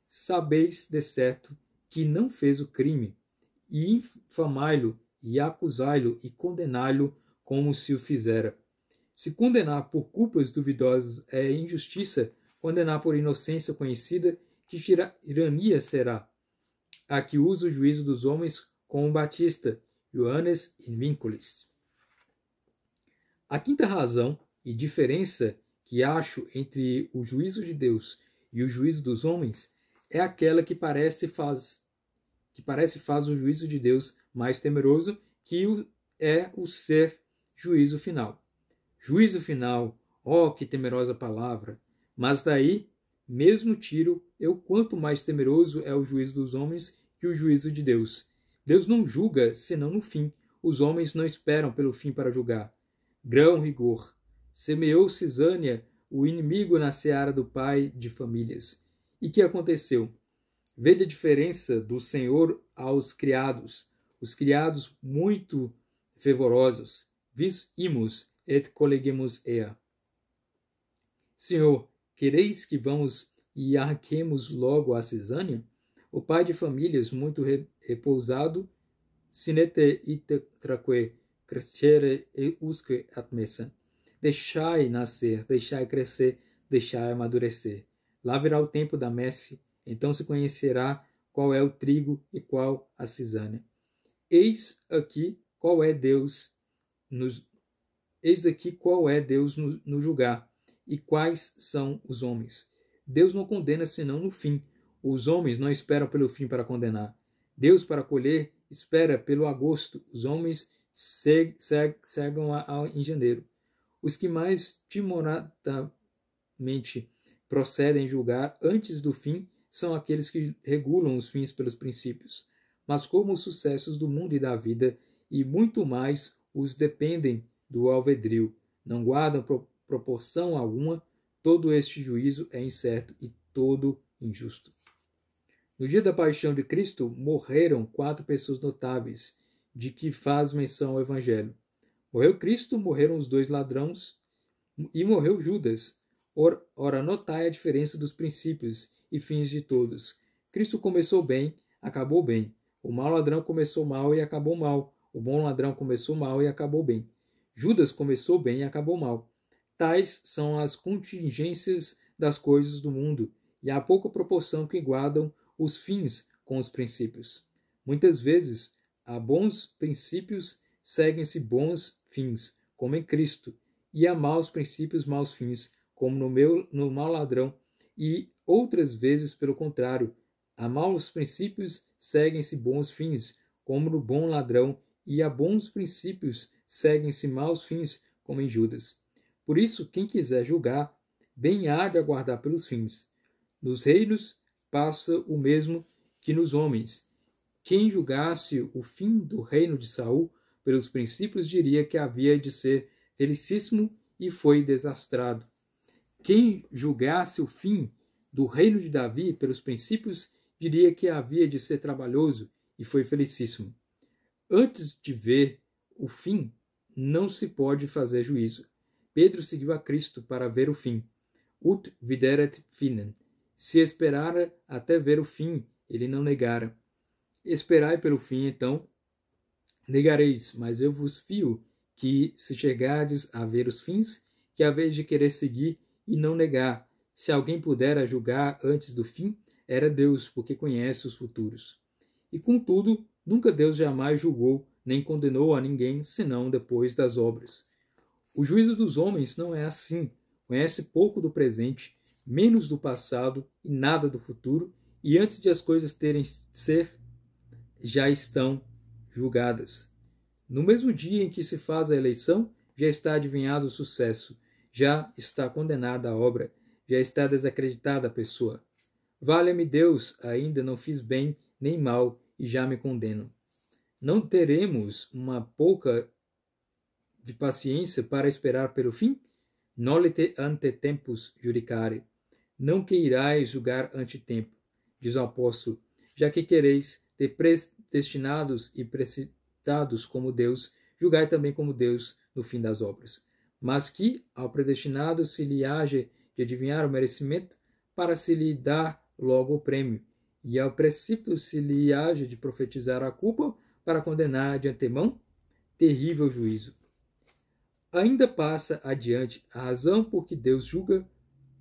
S1: sabeis de certo que não fez o crime, e infamai-lo, e acusai-lo, e condenai-lo como se o fizera. Se condenar por culpas duvidosas é injustiça, condenar por inocência conhecida, que tirania será? A que usa o juízo dos homens como Batista, Johannes in Vinculis. A quinta razão e diferença que acho entre o juízo de Deus e o juízo dos homens é aquela que parece faz o juízo de Deus mais temeroso, que é o ser juízo final. Juízo final, ó, que temerosa palavra! Mas daí mesmo tiro eu quanto mais temeroso é o juízo dos homens que o juízo de Deus. Deus não julga senão no fim. Os homens não esperam pelo fim para julgar. Grão rigor. Semeou Cisânia o inimigo na seara do pai de famílias. E que aconteceu? Veja a diferença do Senhor aos criados. Os criados muito fervorosos. Vis imus et collegemus ea. Senhor, quereis que vamos e arquemos logo a Cisânia? O pai de famílias, muito repousado, sinete itetraque crescere e usque admessa. Deixai nascer, deixai crescer, deixai amadurecer. Lá virá o tempo da messe, então se conhecerá qual é o trigo e qual a cisânia. Eis aqui qual é Deus no julgar, e quais são os homens. Deus não condena senão no fim. Os homens não esperam pelo fim para condenar. Deus, para colher, espera pelo agosto. Os homens cegam em janeiro. Os que mais timoradamente procedem a julgar antes do fim são aqueles que regulam os fins pelos princípios. Mas como os sucessos do mundo e da vida, e muito mais, os dependem do alvedrio, não guardam proporção alguma, todo este juízo é incerto e todo injusto. No dia da paixão de Cristo, morreram 4 pessoas notáveis, de que faz menção o Evangelho. Morreu Cristo, morreram os 2 ladrões, e morreu Judas. Ora, notai a diferença dos princípios e fins de todos. Cristo começou bem, acabou bem. O mau ladrão começou mal e acabou mal. O bom ladrão começou mal e acabou bem. Judas começou bem e acabou mal. Tais são as contingências das coisas do mundo, e há pouca proporção que guardam os fins com os princípios. Muitas vezes, a bons princípios seguem-se bons fins, como em Cristo, e a maus princípios, maus fins, como no mau ladrão, e outras vezes, pelo contrário, a maus princípios seguem-se bons fins, como no bom ladrão, e a bons princípios seguem-se maus fins, como em Judas. Por isso, quem quiser julgar, bem há de aguardar pelos fins. Nos reinos passa o mesmo que nos homens. Quem julgasse o fim do reino de Saul pelos princípios diria que havia de ser felicíssimo e foi desastrado. Quem julgasse o fim do reino de Davi pelos princípios diria que havia de ser trabalhoso e foi felicíssimo. Antes de ver o fim, não se pode fazer juízo. Pedro seguiu a Cristo para ver o fim. Ut videret finem. Se esperara até ver o fim, ele não negara. Esperai pelo fim, então negareis, mas eu vos fio que, se chegardes a ver os fins, que haveis de querer seguir e não negar. Se alguém pudera julgar antes do fim, era Deus, porque conhece os futuros. E contudo, nunca Deus jamais julgou, nem condenou a ninguém, senão depois das obras. O juízo dos homens não é assim. Conhece pouco do presente, menos do passado e nada do futuro, e antes de as coisas terem ser, já estão julgadas. No mesmo dia em que se faz a eleição, já está adivinhado o sucesso, já está condenada a obra, já está desacreditada a pessoa. Valha-me Deus, ainda não fiz bem nem mal e já me condeno. Não teremos uma pouca de paciência para esperar pelo fim? Nolite ante tempus judicare. Não queirais julgar ante tempo, diz o apóstolo, já que quereis ter predestinados e precipitados como Deus, julgai também como Deus no fim das obras. Mas que, ao predestinado, se lhe haja de adivinhar o merecimento, para se lhe dar logo o prêmio, e ao precípito se lhe haja de profetizar a culpa, para condenar de antemão, terrível juízo. Ainda passa adiante a razão por que Deus julga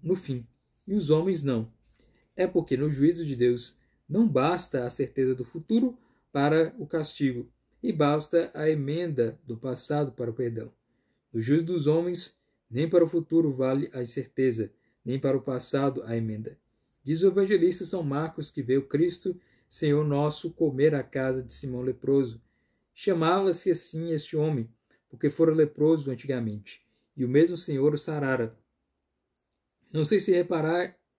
S1: no fim, e os homens não. É porque no juízo de Deus não basta a certeza do futuro para o castigo, e basta a emenda do passado para o perdão. No juízo dos homens, nem para o futuro vale a certeza, nem para o passado a emenda. Diz o evangelista São Marcos que veio Cristo, Senhor nosso, comer à casa de Simão leproso. Chamava-se assim este homem, porque fora leproso antigamente, e o mesmo Senhor o sarara. Não sei se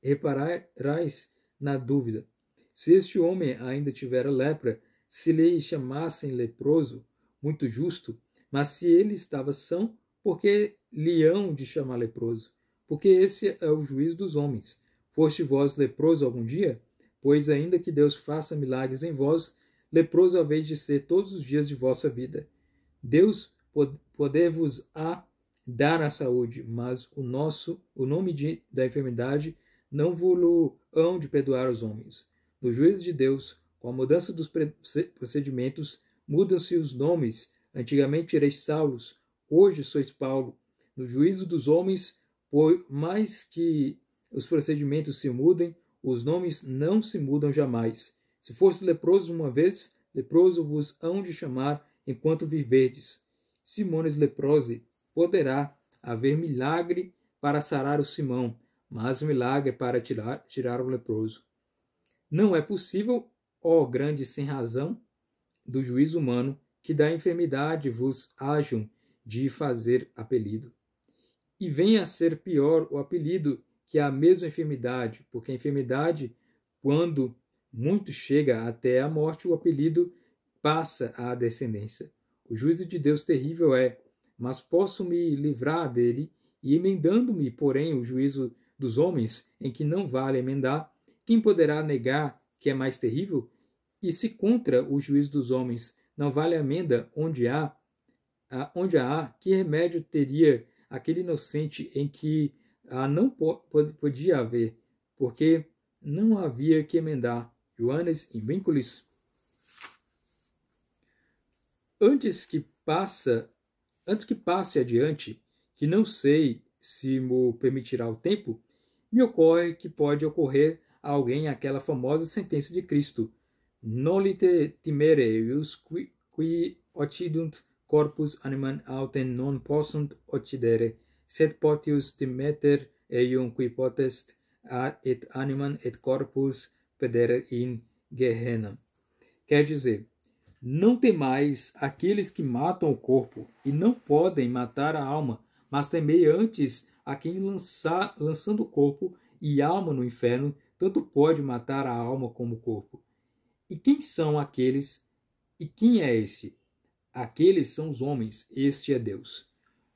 S1: repararás na dúvida. Se este homem ainda tivera lepra, se lhe chamassem leproso, muito justo, mas se ele estava são, por que lhe hão de chamar leproso? Porque esse é o juízo dos homens. Foste vós leproso algum dia? Pois ainda que Deus faça milagres em vós, leproso haveis de ser todos os dias de vossa vida. Deus poder-vos-á dar a saúde, mas o nome da enfermidade não vos hão de perdoar os homens. No juízo de Deus, com a mudança dos procedimentos, mudam-se os nomes. Antigamente erais Saulos, hoje sois Paulo. No juízo dos homens, por mais que os procedimentos se mudem, os nomes não se mudam jamais. Se fosse leproso uma vez, leproso vos hão de chamar enquanto viverdes. Simones leprosi, poderá haver milagre para sarar o Simão, mas milagre para tirar o leproso. Não é possível, ó grande sem razão do juízo humano, que da enfermidade vos hajam de fazer apelido. E venha a ser pior o apelido que a mesma enfermidade, porque a enfermidade, quando muito chega até a morte, o apelido passa à descendência. O juízo de Deus terrível é, mas posso me livrar dele, e emendando-me, porém, o juízo dos homens, em que não vale emendar, quem poderá negar que é mais terrível? E se contra o juízo dos homens não vale a emenda onde há, que remédio teria aquele inocente em que não podia haver, porque não havia que emendar. Johannes Invínculis. Antes que passe adiante, que não sei se me permitirá o tempo, me ocorre que pode ocorrer a alguém aquela famosa sentença de Cristo: Nolite timere eius qui occidunt corpus animam autem non possunt occidere, sed potius timeter eium qui potest et animam et corpus pedere in Gehenna. Quer dizer, não temais aqueles que matam o corpo e não podem matar a alma, mas temei antes a quem lançando o corpo e alma no inferno, tanto pode matar a alma como o corpo. E quem são aqueles? E quem é esse? Aqueles são os homens, este é Deus.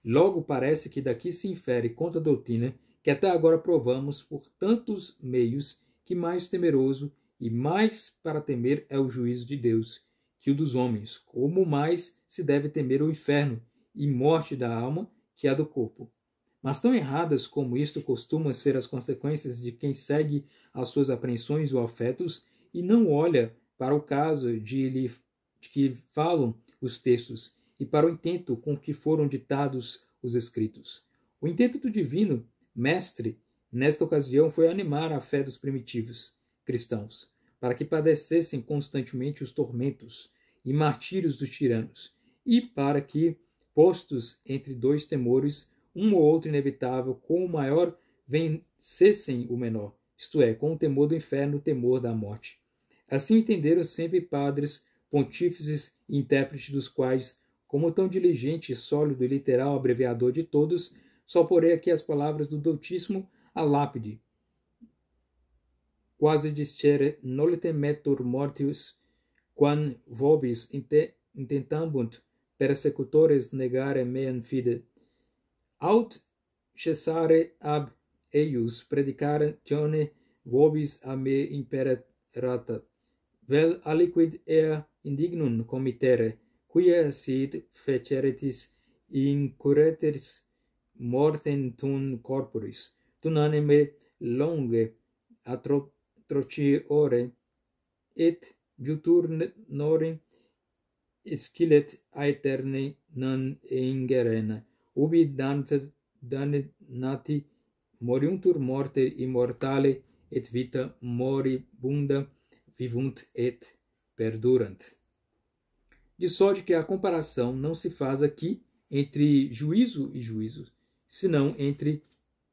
S1: Logo parece que daqui se infere contra a doutrina que até agora provamos por tantos meios que mais temeroso e mais para temer é o juízo de Deus que o dos homens, como mais se deve temer o inferno e morte da alma que a do corpo. Mas tão erradas como isto costumam ser as consequências de quem segue as suas apreensões ou afetos e não olha para o caso de que falam os textos e para o intento com que foram ditados os escritos. O intento do divino mestre, nesta ocasião, foi animar a fé dos primitivos cristãos, para que padecessem constantemente os tormentos e martírios dos tiranos, e para que, postos entre dois temores, um ou outro inevitável, com o maior vencessem o menor, isto é, com o temor do inferno, o temor da morte. Assim entenderam sempre padres, pontífices e intérpretes dos quais, como tão diligente, sólido e literal abreviador de todos, só porei aqui as palavras do doutíssimo a lápide. Quasi discere nolite metur mortius, quam vobis intentambunt persecutores negare meam fide, aut cessare ab eius predicatione vobis a me imperata, vel aliquid ea indignum comitere, quia sit feceretis incurreteris mortem tun corporis, tun anime longe atrociore, et diuturnorum scilet aeterni non ingerena, ubi damnati moriuntur morte immortale et vita moribunda vivunt et perdurant. De sorte que a comparação não se faz aqui entre juízo e juízo, senão entre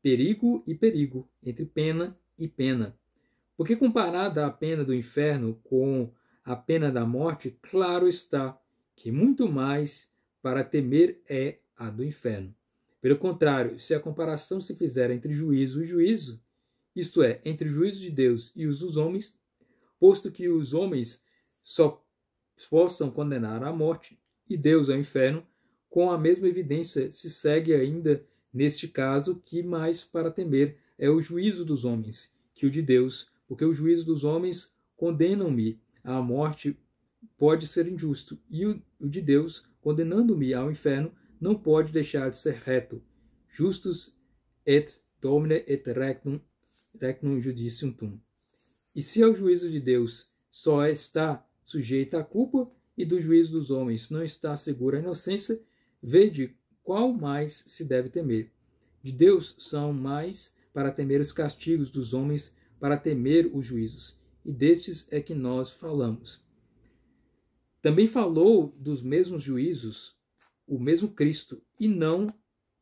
S1: perigo e perigo, entre pena e pena. Porque comparada a pena do inferno com a pena da morte, claro está que muito mais para temer é a do inferno. Pelo contrário, se a comparação se fizer entre juízo e juízo, isto é, entre o juízo de Deus e os dos homens, posto que os homens só possam condenar à morte e Deus ao inferno, com a mesma evidência se segue ainda neste caso que mais para temer é o juízo dos homens que o de Deus, porque o juízo dos homens condenam-me à morte pode ser injusto, e o de Deus, condenando-me ao inferno, não pode deixar de ser reto. Justus et domine et rectum judicium tum. E se ao juízo de Deus só está sujeita à culpa, e do juízo dos homens não está segura a inocência, vede qual mais se deve temer. De Deus são mais para temer os castigos, dos homens para temer os juízos, e destes é que nós falamos. Também falou dos mesmos juízos o mesmo Cristo, e não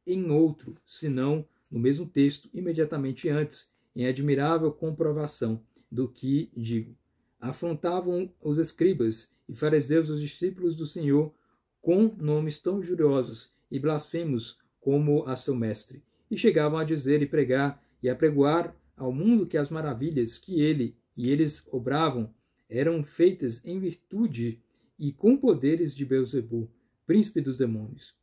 S1: em outro, senão no mesmo texto, imediatamente antes, em admirável comprovação do que digo. Afrontavam os escribas e fariseus os discípulos do Senhor com nomes tão injuriosos e blasfemos como a seu mestre, e chegavam a dizer e pregar e apregoar ao mundo que as maravilhas que ele e eles obravam eram feitas em virtude e com poderes de Beelzebu, príncipe dos demônios.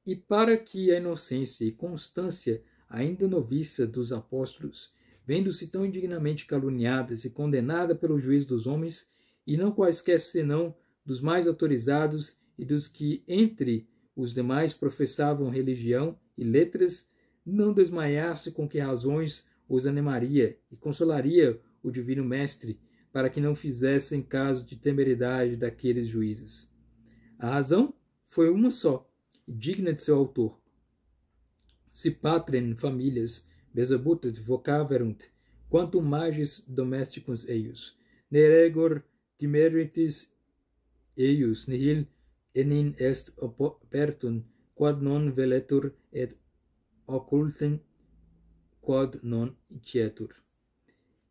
S1: E para que a inocência e constância ainda noviça dos apóstolos, vendo-se tão indignamente caluniadas e condenada pelo juízo dos homens, e não quaisquer senão dos mais autorizados e dos que entre os demais professavam religião e letras, não desmaiasse com que razões os animaria e consolaria o divino mestre, para que não fizessem caso de temeridade daqueles juízes. A razão foi uma só, e digna de seu autor. Si patrem familias besabutat vocaverunt, quantum magis domesticus eius, ne regor timeritis eius nihil enin est opertum, quod non veletur et occultem quod non inquietur.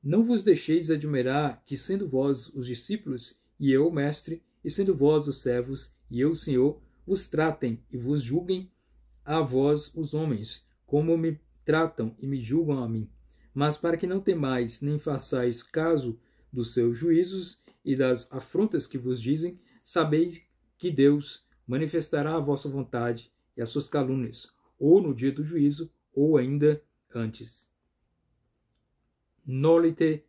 S1: Não vos deixeis admirar que, sendo vós os discípulos, e eu o mestre, e sendo vós os servos, e eu o Senhor, vos tratem e vos julguem a vós os homens, como me tratam e me julgam a mim. Mas para que não temais, nem façais caso dos seus juízos e das afrontas que vos dizem, sabeis que Deus manifestará a vossa vontade e as suas calúnias, ou no dia do juízo, ou ainda antes. Nolite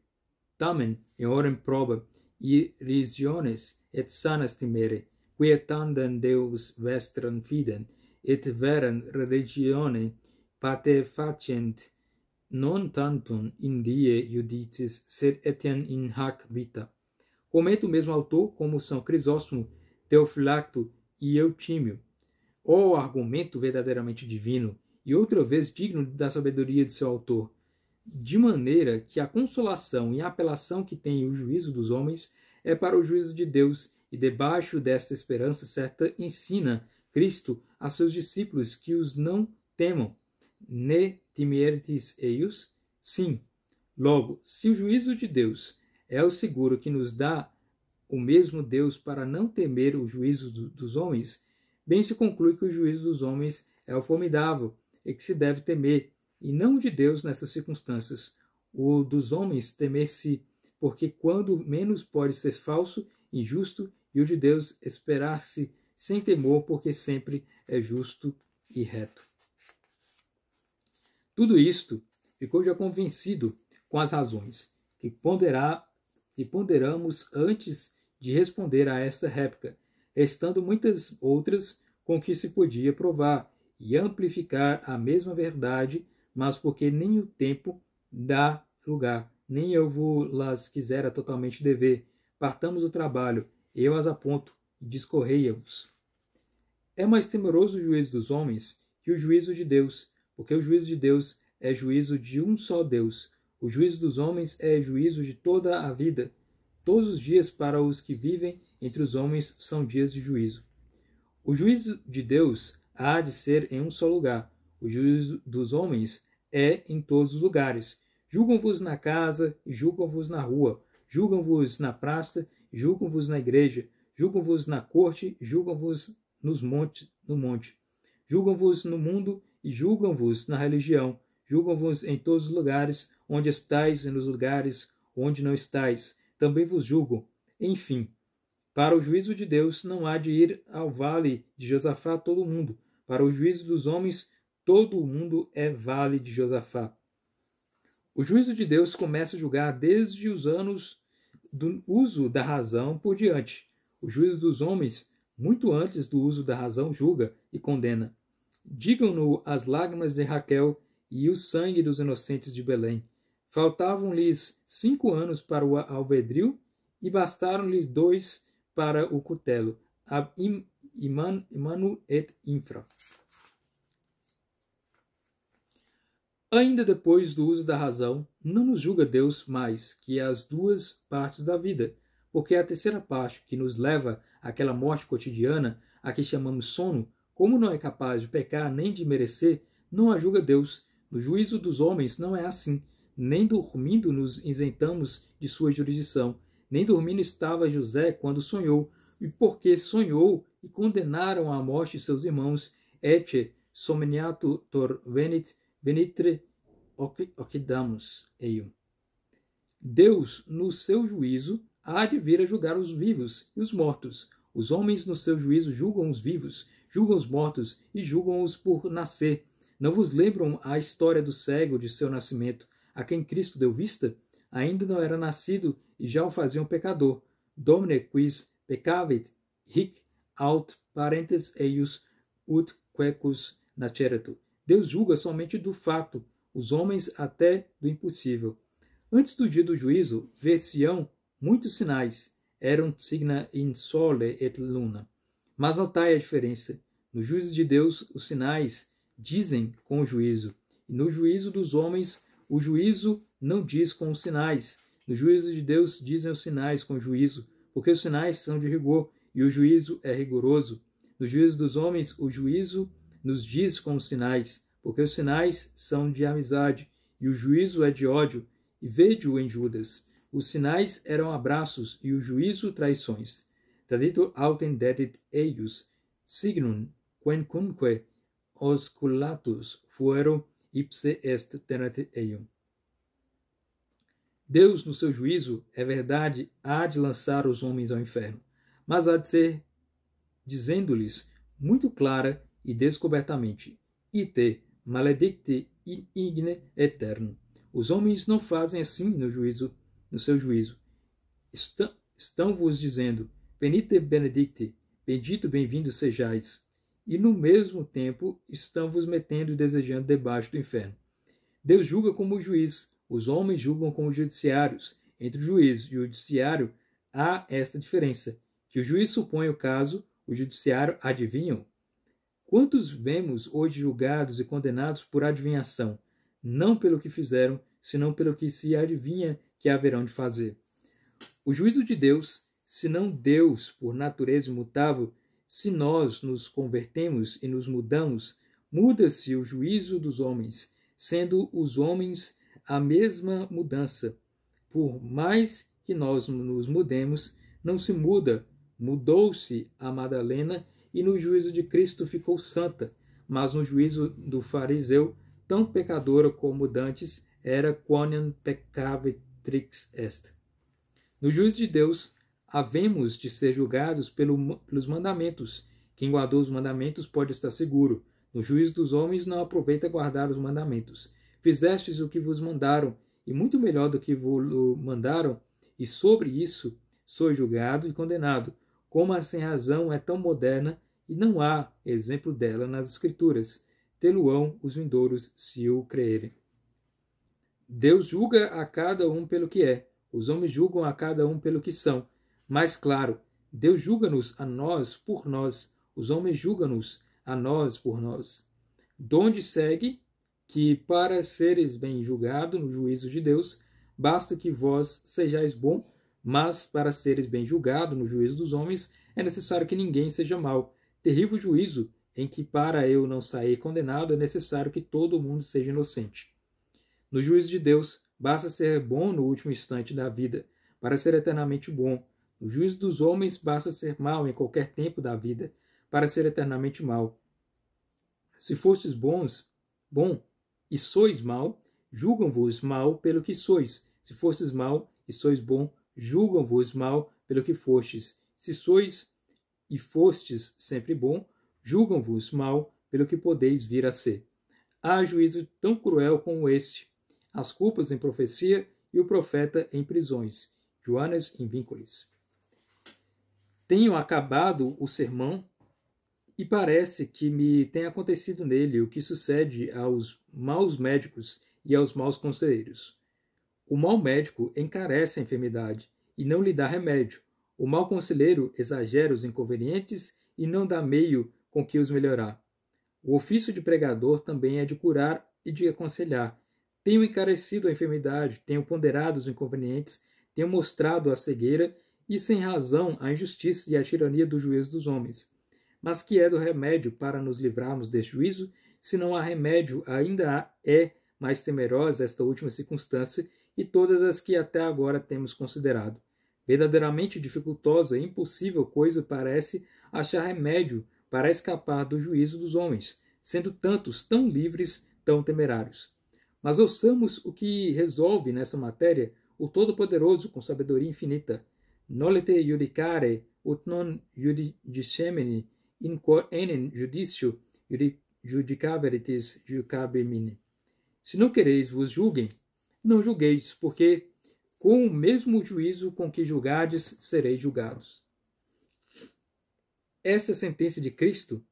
S1: tamen eorem proba irrisiones et sanas timere, quietandam Deus vestram fidem, et veram religione pate facient, non tantum in die judicis, sed etiam in hac vita. Comenta o mesmo autor como São Crisóstomo, Teofilacto e Eutímio. Ó argumento verdadeiramente divino, e outra vez digno da sabedoria de seu autor, de maneira que a consolação e a apelação que tem o juízo dos homens é para o juízo de Deus, e debaixo desta esperança certa ensina Cristo a seus discípulos que os não temam. Ne timeritis eius? Sim. Logo, se o juízo de Deus é o seguro que nos dá o mesmo Deus para não temer o juízo dos homens, bem se conclui que o juízo dos homens é o formidável e que se deve temer, e não de Deus nessas circunstâncias. O dos homens temer-se, porque quando menos pode ser falso, injusto, e o de Deus esperar-se sem temor, porque sempre é justo e reto. Tudo isto ficou já convencido com as razões que ponderamos antes de responder a esta réplica, restando muitas outras com que se podia provar e amplificar a mesma verdade, mas porque nem o tempo dá lugar, nem eu vos quisera totalmente dever. Partamos o trabalho, eu as aponto e discorreia-vos. É mais temeroso o juízo dos homens que que o juízo de Deus, porque o juízo de Deus é juízo de um só Deus. O juízo dos homens é juízo de toda a vida. Todos os dias para os que vivem entre os homens são dias de juízo. O juízo de Deus há de ser em um só lugar. O juízo dos homens é em todos os lugares. Julgam-vos na casa e julgam-vos na rua. Julgam-vos na praça e julgam-vos na igreja. Julgam-vos na corte e julgam-vos no monte. Julgam-vos no mundo e julgam-vos na religião. Julgam-vos em todos os lugares onde estáis e nos lugares onde não estáis. Também vos julgam. Enfim, para o juízo de Deus não há de ir ao vale de Josafá todo mundo. Para o juízo dos homens, todo o mundo é vale de Josafá. O juízo de Deus começa a julgar desde os anos do uso da razão por diante. O juízo dos homens, muito antes do uso da razão, julga e condena. Digam-no as lágrimas de Raquel e o sangue dos inocentes de Belém. Faltavam-lhes 5 anos para o albedrio e bastaram-lhes 2 para o cutelo. Ab imanu et infra. Ainda depois do uso da razão, não nos julga Deus mais que as 2 partes da vida, porque a terceira parte, que nos leva àquela morte cotidiana, a que chamamos sono, como não é capaz de pecar nem de merecer, não a julga Deus. No juízo dos homens não é assim. Nem dormindo nos isentamos de sua jurisdição. Nem dormindo estava José quando sonhou, e porque sonhou e condenaram à morte seus irmãos, ecce somniatur venitre occidamus eium. Deus, no seu juízo, há de vir a julgar os vivos e os mortos. Os homens, no seu juízo, julgam os vivos, julgam os mortos e julgam-os por nascer. Não vos lembram a história do cego de seu nascimento, a quem Cristo deu vista? Ainda não era nascido e já o faziam pecador. Domine quis peccavit hic aut parentes eius ut quecus nasceretur. Deus julga somente do fato, os homens até do impossível. Antes do dia do juízo, ver-se-ão muitos sinais, eram signa in sole et luna. Mas notai a diferença. No juízo de Deus, os sinais dizem com o juízo, e no juízo dos homens, o juízo não diz com os sinais. No juízo de Deus, dizem os sinais com o juízo, porque os sinais são de rigor, e o juízo é rigoroso. No juízo dos homens, o juízo nos diz com os sinais, porque os sinais são de amizade, e o juízo é de ódio, e vede-o em Judas. Os sinais eram abraços, e o juízo traições. Traditur autem dedit eius, signum, quencunque osculatus fuero ipse est tenere eium. Deus, no seu juízo, é verdade, há de lançar os homens ao inferno, mas há de ser dizendo-lhes muito clara e descobertamente, ite maledicte in igne eterno. Os homens não fazem assim no seu juízo. Estão vos dizendo, venite benedicte, bendito, bem-vindo sejais, e no mesmo tempo estão vos metendo e desejando debaixo do inferno. Deus julga como juiz, os homens julgam como judiciários. Entre o juiz e o judiciário há esta diferença, que o juiz supõe o caso, o judiciário adivinha. Quantos vemos hoje julgados e condenados por adivinhação, não pelo que fizeram, senão pelo que se adivinha que haverão de fazer? O juízo de Deus, se não Deus por natureza imutável, se nós nos convertemos e nos mudamos, muda-se o juízo dos homens, sendo os homens a mesma mudança. Por mais que nós nos mudemos, não se muda. Mudou-se a Madalena e no juízo de Cristo ficou santa, mas no juízo do fariseu, tão pecadora como dantes, era quoniam peccavitrix est. No juízo de Deus, havemos de ser julgados pelos mandamentos. Quem guardou os mandamentos pode estar seguro. No juízo dos homens não aproveita guardar os mandamentos. Fizestes o que vos mandaram, e muito melhor do que vos mandaram, e sobre isso sois julgado e condenado. Como a sem-razão é tão moderna, e não há exemplo dela nas Escrituras, tê-lo-ão os vindouros se o crerem. Deus julga a cada um pelo que é, os homens julgam a cada um pelo que são. Mas, claro, Deus julga-nos a nós por nós, os homens julgam-nos a nós por nós. Donde segue que, para seres bem julgado no juízo de Deus, basta que vós sejais bom, mas para seres bem julgado no juízo dos homens, é necessário que ninguém seja mau. Terrível juízo, em que para eu não sair condenado, é necessário que todo mundo seja inocente. No juízo de Deus, basta ser bom no último instante da vida, para ser eternamente bom. No juízo dos homens, basta ser mau em qualquer tempo da vida, para ser eternamente mau. Se fostes bom e sois mau, julgam-vos mal pelo que sois. Se fostes mau e sois bom, julgam-vos mal pelo que fostes. Se sois e fostes sempre bom, julgam-vos mal pelo que podeis vir a ser. Há juízo tão cruel como este: as culpas em profecia e o profeta em prisões. Johannes in Vinculis. Tenho acabado o sermão e parece que me tem acontecido nele o que sucede aos maus médicos e aos maus conselheiros. O mau médico encarece a enfermidade e não lhe dá remédio. O mau conselheiro exagera os inconvenientes e não dá meio com que os melhorar. O ofício de pregador também é de curar e de aconselhar. Tenho encarecido a enfermidade, tenho ponderado os inconvenientes, tenho mostrado a cegueira e, sem razão, a injustiça e a tirania do juízo dos homens. Mas que é do remédio para nos livrarmos deste juízo? Se não há remédio, ainda é mais temerosa esta última circunstância e todas as que até agora temos considerado. Verdadeiramente dificultosa e impossível coisa parece achar remédio para escapar do juízo dos homens, sendo tantos tão livres, tão temerários. Mas ouçamos o que resolve nessa matéria o Todo-Poderoso com sabedoria infinita. Nolite judicare ut non judicemini in quo enim judicio judicaveritis judicabimini. Se não quereis vos julguem, não julgueis, porque com o mesmo juízo com que julgardes, sereis julgados. Esta sentença de Cristo,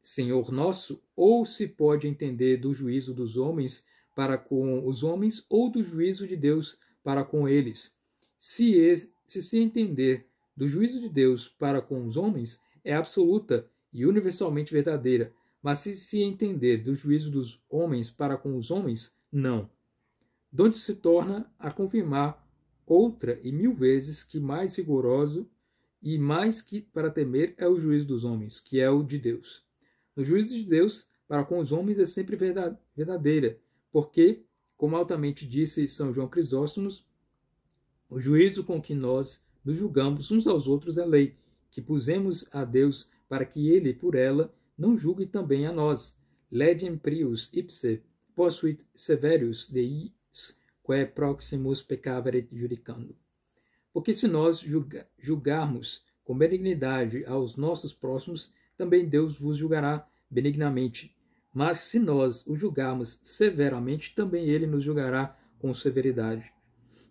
S1: Senhor nosso, ou se pode entender do juízo dos homens para com os homens, ou do juízo de Deus para com eles. Se entender do juízo de Deus para com os homens, é absoluta e universalmente verdadeira, mas se entender do juízo dos homens para com os homens, não. Donde se torna a confirmar outra e mil vezes que mais rigoroso e mais que para temer é o juízo dos homens, que é o de Deus. No juízo de Deus para com os homens é sempre verdadeira, porque, como altamente disse São João Crisóstomo, o juízo com que nós nos julgamos uns aos outros é lei, que pusemos a Deus para que ele, por ela, não julgue também a nós. Legem prius ipse posuit severius deis quae proximus peccaveret judicando. Porque se nós julgarmos com benignidade aos nossos próximos, também Deus vos julgará benignamente. Mas se nós o julgarmos severamente, também ele nos julgará com severidade.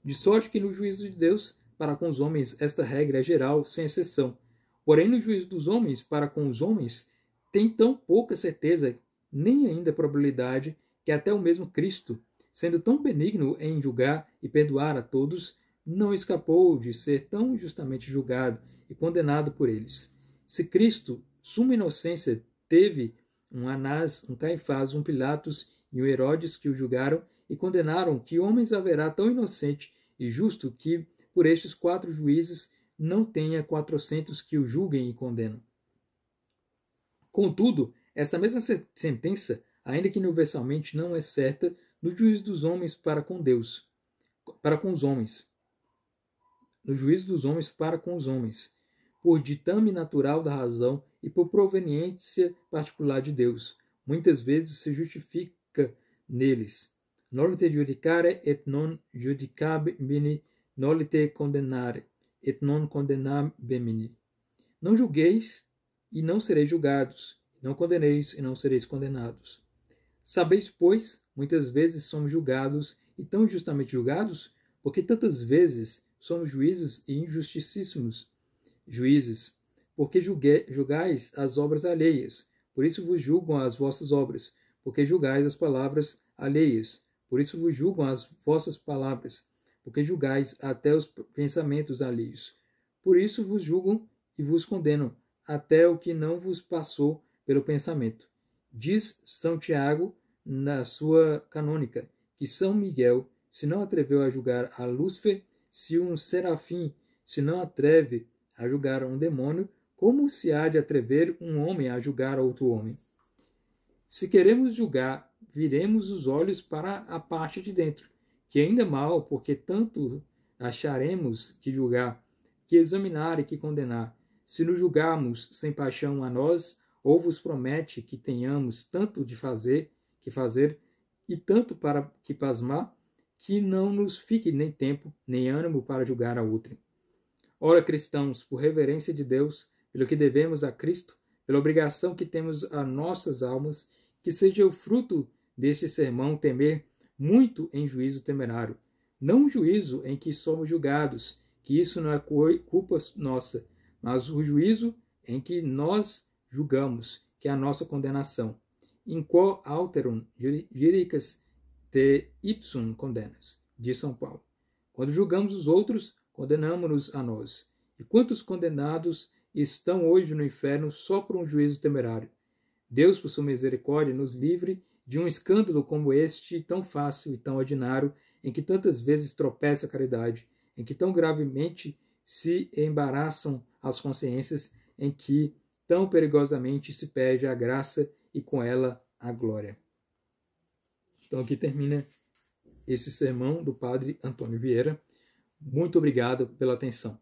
S1: De sorte que no juízo de Deus para com os homens esta regra é geral, sem exceção. Porém, no juízo dos homens para com os homens, tem tão pouca certeza, nem ainda probabilidade, que até o mesmo Cristo, sendo tão benigno em julgar e perdoar a todos, não escapou de ser tão injustamente julgado e condenado por eles. Se Cristo, suma inocência, teve um Anás, um Caifás, um Pilatos e um Herodes que o julgaram e condenaram, que homens haverá tão inocente e justo que, por estes 4 juízes, não tenha 400 que o julguem e condenam. Contudo, essa mesma sentença, ainda que universalmente não é certa, no juízo dos homens para com Deus, para com os homens. No juízo dos homens para com os homens, por ditame natural da razão e por proveniência particular de Deus, muitas vezes se justifica neles. Nolite judicare et non judicabimini, nolite condenare et non condemnabimini. Não julgueis e não sereis julgados, não condeneis e não sereis condenados. Sabeis, pois, muitas vezes somos julgados e tão injustamente julgados, porque tantas vezes somos juízes e injustíssimos juízes, porque julgais as obras alheias, por isso vos julgam as vossas obras, porque julgais as palavras alheias, por isso vos julgam as vossas palavras, porque julgais até os pensamentos alheios, por isso vos julgam e vos condenam, até o que não vos passou pelo pensamento. Diz São Tiago, na sua canônica, que São Miguel se não atreveu a julgar a Lúcifer, se um serafim se não atreve a julgar um demônio, como se há de atrever um homem a julgar outro homem? Se queremos julgar, viremos os olhos para a parte de dentro, que ainda é mal, porque tanto acharemos que julgar, que examinar e que condenar. Se nos julgarmos sem paixão a nós, ou vos promete que tenhamos tanto de fazer, e tanto para que pasmar, que não nos fique nem tempo, nem ânimo para julgar a outrem. Ora, cristãos, por reverência de Deus, pelo que devemos a Cristo, pela obrigação que temos a nossas almas, que seja o fruto deste sermão temer muito em juízo temerário. Não um juízo em que somos julgados, que isso não é culpa nossa, mas o juízo em que nós julgamos, que é a nossa condenação. In quo alterum juridicas te ipsum condenas, diz São Paulo. Quando julgamos os outros, condenamos-nos a nós. E quantos condenados estão hoje no inferno só por um juízo temerário? Deus, por sua misericórdia, nos livre de um escândalo como este, tão fácil e tão ordinário, em que tantas vezes tropeça a caridade, em que tão gravemente se embaraçam as consciências, em que tão perigosamente se perde a graça e com ela a glória. Então aqui termina esse sermão do Padre Antônio Vieira. Muito obrigado pela atenção.